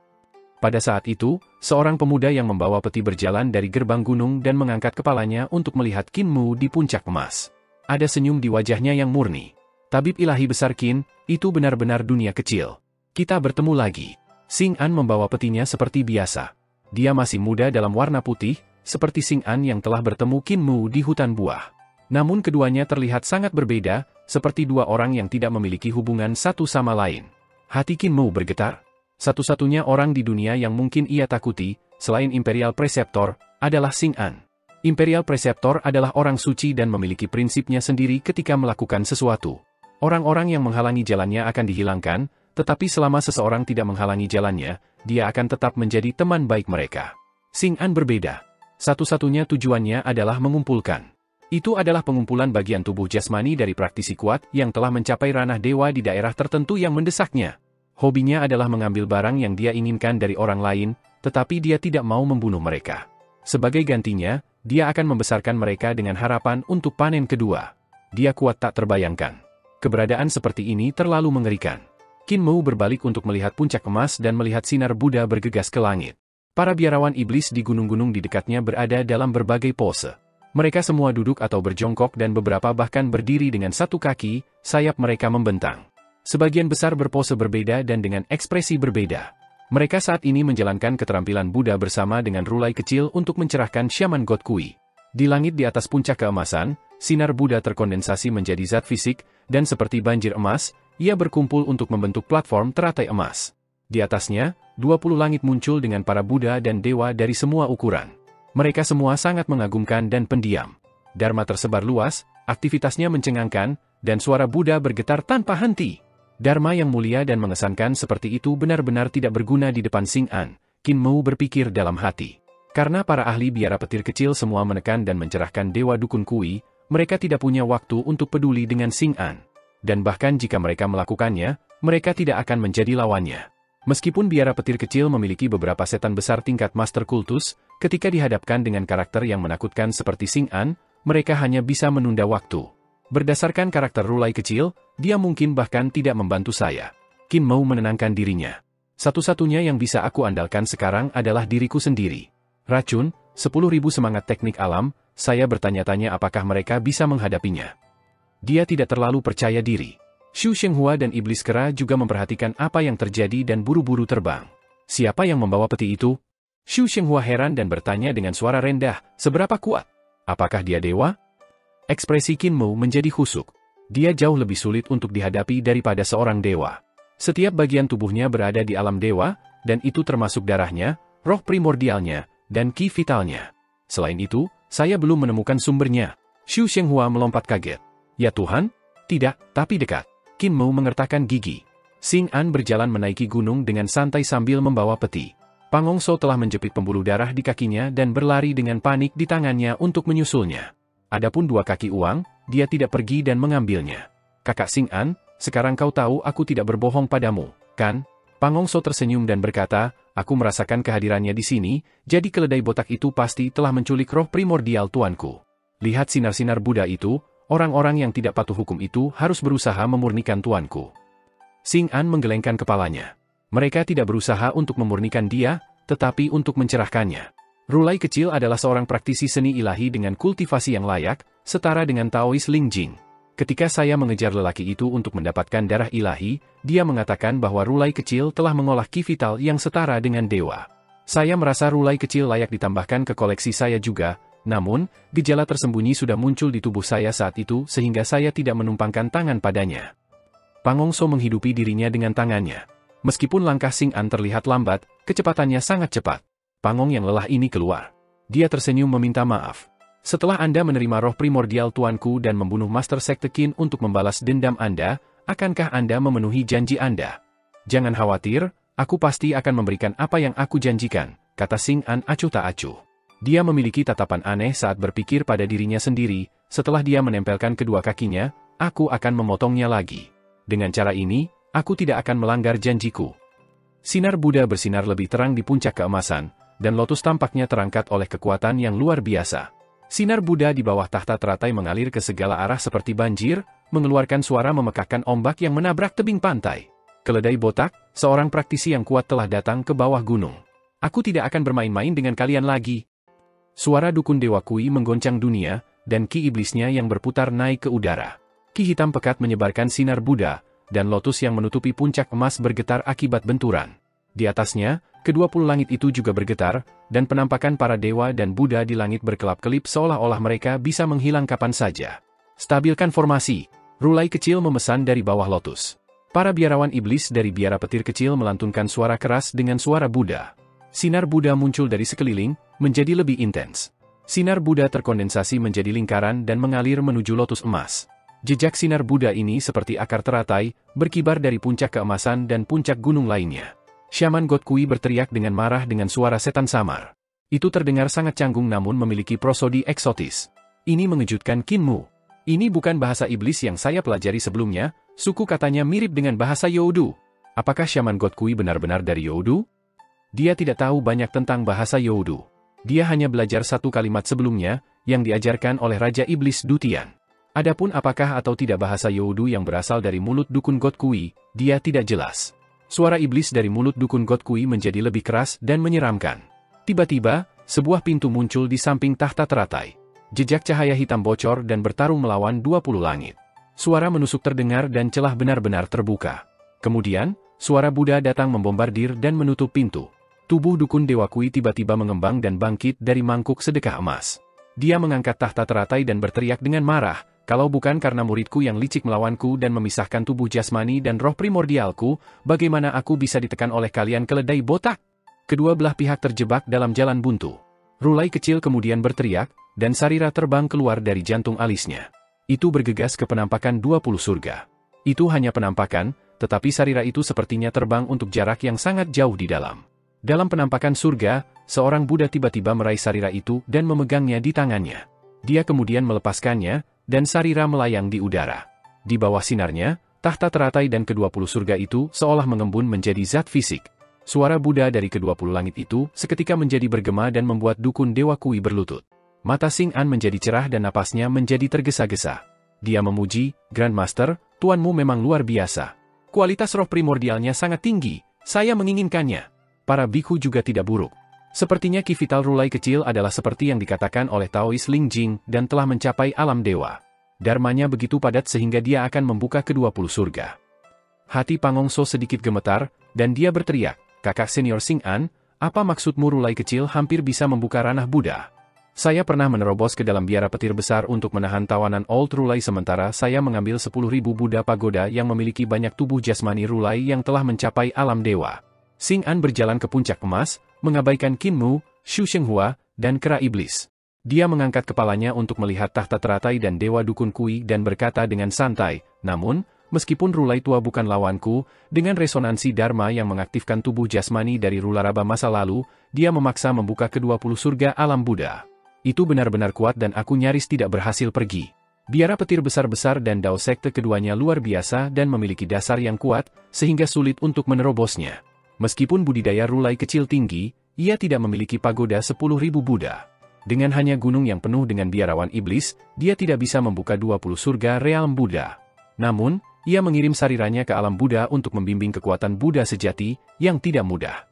Pada saat itu, seorang pemuda yang membawa peti berjalan dari gerbang gunung dan mengangkat kepalanya untuk melihat Qin Mu di puncak emas. Ada senyum di wajahnya yang murni. "Tabib ilahi besar Qin, itu benar-benar dunia kecil. Kita bertemu lagi." Xing An membawa petinya seperti biasa. Dia masih muda dalam warna putih, seperti Xing An yang telah bertemu Qin Mu di hutan buah. Namun keduanya terlihat sangat berbeda, seperti 2 orang yang tidak memiliki hubungan satu sama lain. Hati Qin Mu bergetar. Satu-satunya orang di dunia yang mungkin ia takuti, selain Imperial Preceptor, adalah Xing An. Imperial Preceptor adalah orang suci dan memiliki prinsipnya sendiri ketika melakukan sesuatu. Orang-orang yang menghalangi jalannya akan dihilangkan, tetapi selama seseorang tidak menghalangi jalannya, dia akan tetap menjadi teman baik mereka. Xing An berbeda. Satu-satunya tujuannya adalah mengumpulkan. Itu adalah pengumpulan bagian tubuh jasmani dari praktisi kuat yang telah mencapai ranah dewa di daerah tertentu yang mendesaknya. Hobinya adalah mengambil barang yang dia inginkan dari orang lain, tetapi dia tidak mau membunuh mereka. Sebagai gantinya, dia akan membesarkan mereka dengan harapan untuk panen kedua. Dia kuat tak terbayangkan. Keberadaan seperti ini terlalu mengerikan. Qin Mou berbalik untuk melihat puncak emas dan melihat sinar Buddha bergegas ke langit. Para biarawan iblis di gunung-gunung di dekatnya berada dalam berbagai pose. Mereka semua duduk atau berjongkok dan beberapa bahkan berdiri dengan satu kaki, sayap mereka membentang. Sebagian besar berpose berbeda dan dengan ekspresi berbeda. Mereka saat ini menjalankan keterampilan Buddha bersama dengan rulai kecil untuk mencerahkan Shaman God Kui. Di langit di atas puncak keemasan, sinar Buddha terkondensasi menjadi zat fisik, dan seperti banjir emas, ia berkumpul untuk membentuk platform teratai emas. Di atasnya, 20 langit muncul dengan para Buddha dan dewa dari semua ukuran. Mereka semua sangat mengagumkan dan pendiam. Dharma tersebar luas, aktivitasnya mencengangkan, dan suara Buddha bergetar tanpa henti. Dharma yang mulia dan mengesankan seperti itu benar-benar tidak berguna di depan Xing An, Qin Mou berpikir dalam hati. Karena para ahli biara petir kecil semua menekan dan mencerahkan Dewa Dukun Kui, mereka tidak punya waktu untuk peduli dengan Xing An. Dan bahkan jika mereka melakukannya, mereka tidak akan menjadi lawannya. Meskipun biara petir kecil memiliki beberapa setan besar tingkat master kultus, ketika dihadapkan dengan karakter yang menakutkan seperti Xing An, mereka hanya bisa menunda waktu. Berdasarkan karakter rulai kecil, dia mungkin bahkan tidak membantu saya. Qin Mou menenangkan dirinya. Satu-satunya yang bisa aku andalkan sekarang adalah diriku sendiri. Racun, 10.000 semangat teknik alam, saya bertanya-tanya apakah mereka bisa menghadapinya. Dia tidak terlalu percaya diri. Xu Shenghua dan Iblis Kera juga memperhatikan apa yang terjadi dan buru-buru terbang. Siapa yang membawa peti itu? Xu Shenghua heran dan bertanya dengan suara rendah, seberapa kuat? Apakah dia dewa? Ekspresi Qin Mou menjadi khusuk. Dia jauh lebih sulit untuk dihadapi daripada seorang dewa. Setiap bagian tubuhnya berada di alam dewa, dan itu termasuk darahnya, roh primordialnya, dan ki vitalnya. Selain itu, saya belum menemukan sumbernya. Xu Shenghua melompat kaget. Ya Tuhan? Tidak, tapi dekat. Qin Mou mengertakkan gigi. Xing An berjalan menaiki gunung dengan santai sambil membawa peti. Pang Hongso telah menjepit pembuluh darah di kakinya dan berlari dengan panik di tangannya untuk menyusulnya. Adapun 2 kaki uang, dia tidak pergi dan mengambilnya. Kakak Xing An, sekarang kau tahu aku tidak berbohong padamu, kan? Pang Hongso tersenyum dan berkata, aku merasakan kehadirannya di sini, jadi keledai botak itu pasti telah menculik roh primordial tuanku. Lihat sinar-sinar Buddha itu, orang-orang yang tidak patuh hukum itu harus berusaha memurnikan tuanku. Xing An menggelengkan kepalanya. Mereka tidak berusaha untuk memurnikan dia, tetapi untuk mencerahkannya. Rulai kecil adalah seorang praktisi seni ilahi dengan kultivasi yang layak, setara dengan Taois Ling Jing. Ketika saya mengejar lelaki itu untuk mendapatkan darah ilahi, dia mengatakan bahwa rulai kecil telah mengolah ki vital yang setara dengan dewa. Saya merasa rulai kecil layak ditambahkan ke koleksi saya juga, namun, gejala tersembunyi sudah muncul di tubuh saya saat itu sehingga saya tidak menumpangkan tangan padanya. Pang Hongso menghidupi dirinya dengan tangannya. Meskipun langkah Xing An terlihat lambat, kecepatannya sangat cepat. Pang Hong yang lelah ini keluar. Dia tersenyum meminta maaf. Setelah Anda menerima roh primordial tuanku dan membunuh Master Sekte Qin untuk membalas dendam Anda, akankah Anda memenuhi janji Anda? Jangan khawatir, aku pasti akan memberikan apa yang aku janjikan, kata Xing An acuh tak acuh. Dia memiliki tatapan aneh saat berpikir pada dirinya sendiri, setelah dia menempelkan kedua kakinya, aku akan memotongnya lagi. Dengan cara ini, aku tidak akan melanggar janjiku. Sinar Buddha bersinar lebih terang di puncak keemasan, dan lotus tampaknya terangkat oleh kekuatan yang luar biasa. Sinar Buddha di bawah tahta teratai mengalir ke segala arah seperti banjir, mengeluarkan suara memekakkan ombak yang menabrak tebing pantai. Keledai botak, seorang praktisi yang kuat telah datang ke bawah gunung. Aku tidak akan bermain-main dengan kalian lagi. Suara dukun Dewa Kui menggoncang dunia, dan ki iblisnya yang berputar naik ke udara. Ki hitam pekat menyebarkan sinar Buddha, dan lotus yang menutupi puncak emas bergetar akibat benturan. Di atasnya, ke-20 langit itu juga bergetar, dan penampakan para dewa dan Buddha di langit berkelap-kelip seolah-olah mereka bisa menghilang kapan saja. Stabilkan formasi, rulai kecil memesan dari bawah lotus. Para biarawan iblis dari biara petir kecil melantunkan suara keras dengan suara Buddha. Sinar Buddha muncul dari sekeliling, menjadi lebih intens. Sinar Buddha terkondensasi menjadi lingkaran dan mengalir menuju lotus emas. Jejak sinar Buddha ini seperti akar teratai, berkibar dari puncak keemasan dan puncak gunung lainnya. Shaman God Kui berteriak dengan marah dengan suara setan samar. Itu terdengar sangat canggung namun memiliki prosodi eksotis. Ini mengejutkan Qin Mu. Ini bukan bahasa iblis yang saya pelajari sebelumnya, suku katanya mirip dengan bahasa Youdu. Apakah Shaman God Kui benar-benar dari Youdu? Dia tidak tahu banyak tentang bahasa Youdu. Dia hanya belajar satu kalimat sebelumnya, yang diajarkan oleh Raja Iblis Dutian. Adapun apakah atau tidak bahasa Youdu yang berasal dari mulut dukun God Kui, dia tidak jelas. Suara iblis dari mulut dukun God Kui menjadi lebih keras dan menyeramkan. Tiba-tiba, sebuah pintu muncul di samping tahta teratai. Jejak cahaya hitam bocor dan bertarung melawan 20 langit. Suara menusuk terdengar dan celah benar-benar terbuka. Kemudian, suara Buddha datang membombardir dan menutup pintu. Tubuh dukun Dewa Kui tiba-tiba mengembang dan bangkit dari mangkuk sedekah emas. Dia mengangkat tahta teratai dan berteriak dengan marah, "Kalau bukan karena muridku yang licik melawanku dan memisahkan tubuh jasmani dan roh primordialku, bagaimana aku bisa ditekan oleh kalian keledai botak?" Kedua belah pihak terjebak dalam jalan buntu. Rulai kecil kemudian berteriak, dan sarira terbang keluar dari jantung alisnya. Itu bergegas ke penampakan 20 surga. Itu hanya penampakan, tetapi sarira itu sepertinya terbang untuk jarak yang sangat jauh di dalam. Dalam penampakan surga, seorang Buddha tiba-tiba meraih sarira itu dan memegangnya di tangannya. Dia kemudian melepaskannya, dan sarira melayang di udara. Di bawah sinarnya, tahta teratai dan ke-20 surga itu seolah mengembun menjadi zat fisik. Suara Buddha dari ke-20 langit itu seketika menjadi bergema dan membuat dukun Dewa Kui berlutut. Mata Xing An menjadi cerah dan napasnya menjadi tergesa-gesa. Dia memuji, "Grandmaster, tuanmu memang luar biasa. Kualitas roh primordialnya sangat tinggi, saya menginginkannya." Para bikhu juga tidak buruk. Sepertinya Ki Vital Rulai kecil adalah seperti yang dikatakan oleh Taois Ling Jing dan telah mencapai alam dewa. Dharmanya begitu padat sehingga dia akan membuka ke-20 surga. Hati Pangongso sedikit gemetar, dan dia berteriak, "Kakak senior Xing An, apa maksudmu Rulai kecil hampir bisa membuka ranah Buddha? Saya pernah menerobos ke dalam biara petir besar untuk menahan tawanan Old Rulai sementara saya mengambil 10.000 Buddha pagoda yang memiliki banyak tubuh jasmani Rulai yang telah mencapai alam dewa." Xing An berjalan ke puncak emas, mengabaikan Qin Mu, Shu Shenghua, dan kera iblis. Dia mengangkat kepalanya untuk melihat tahta teratai dan dewa dukun Kui dan berkata dengan santai, "Namun, meskipun Rulai tua bukan lawanku, dengan resonansi Dharma yang mengaktifkan tubuh jasmani dari Rularaba masa lalu, dia memaksa membuka ke-20 surga alam Buddha. Itu benar-benar kuat dan aku nyaris tidak berhasil pergi. Biara petir besar-besar dan Dao sekte keduanya luar biasa dan memiliki dasar yang kuat, sehingga sulit untuk menerobosnya. Meskipun budidaya Rulai kecil tinggi, ia tidak memiliki pagoda 10.000 Buddha. Dengan hanya gunung yang penuh dengan biarawan iblis, dia tidak bisa membuka 20 surga realm Buddha. Namun, ia mengirim sariranya ke alam Buddha untuk membimbing kekuatan Buddha sejati, yang tidak mudah."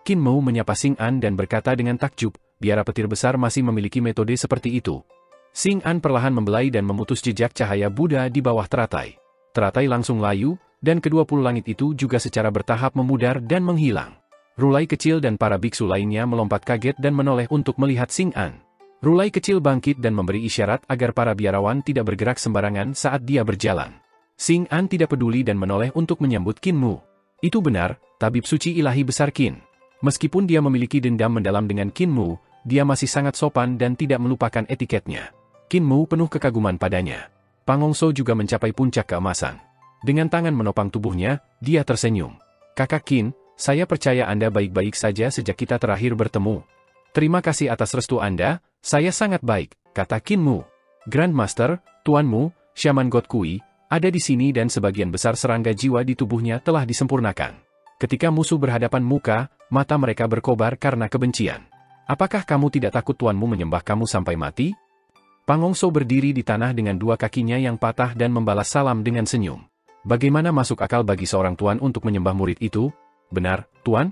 Qin Mu menyapa Xing An dan berkata dengan takjub, "Biara petir besar masih memiliki metode seperti itu." Xing An perlahan membelai dan memutus jejak cahaya Buddha di bawah teratai. Teratai langsung layu, dan ke-20 langit itu juga secara bertahap memudar dan menghilang. Rulai kecil dan para biksu lainnya melompat kaget dan menoleh untuk melihat Xing An. Rulai kecil bangkit dan memberi isyarat agar para biarawan tidak bergerak sembarangan saat dia berjalan. Xing An tidak peduli dan menoleh untuk menyambut Qin Mu. Itu benar, tabib suci ilahi besar Qin. Meskipun dia memiliki dendam mendalam dengan Qin Mu, dia masih sangat sopan dan tidak melupakan etiketnya. Qin Mu penuh kekaguman padanya. Pangongso juga mencapai puncak keemasan. Dengan tangan menopang tubuhnya, dia tersenyum. "Kakak Qin, saya percaya Anda baik-baik saja sejak kita terakhir bertemu. Terima kasih atas restu Anda, saya sangat baik," kata Qin Mu. "Grandmaster, tuanmu, Shaman God Kui, ada di sini dan sebagian besar serangga jiwa di tubuhnya telah disempurnakan." Ketika musuh berhadapan muka, mata mereka berkobar karena kebencian. "Apakah kamu tidak takut tuanmu menyembah kamu sampai mati?" Pangongso berdiri di tanah dengan dua kakinya yang patah dan membalas salam dengan senyum. "Bagaimana masuk akal bagi seorang tuan untuk menyembah murid itu?" "Benar, tuan?"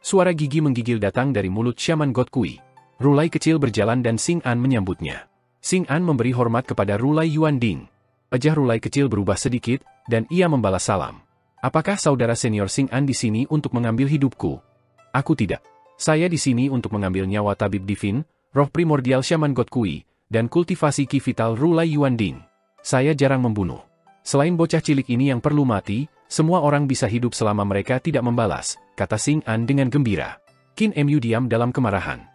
Suara gigi menggigil datang dari mulut Shaman God Kui. Rulai kecil berjalan dan Xing An menyambutnya. Xing An memberi hormat kepada Rulai Yuan Ding. Wajah Rulai kecil berubah sedikit, dan ia membalas salam. "Apakah saudara senior Xing An di sini untuk mengambil hidupku?" "Aku tidak. Saya di sini untuk mengambil nyawa tabib divin, roh primordial Shaman God Kui, dan kultivasi Ki Vital Rulai Yuan Ding. Saya jarang membunuh. Selain bocah cilik ini yang perlu mati, semua orang bisa hidup selama mereka tidak membalas," kata Xing An dengan gembira. Qin Mu diam dalam kemarahan.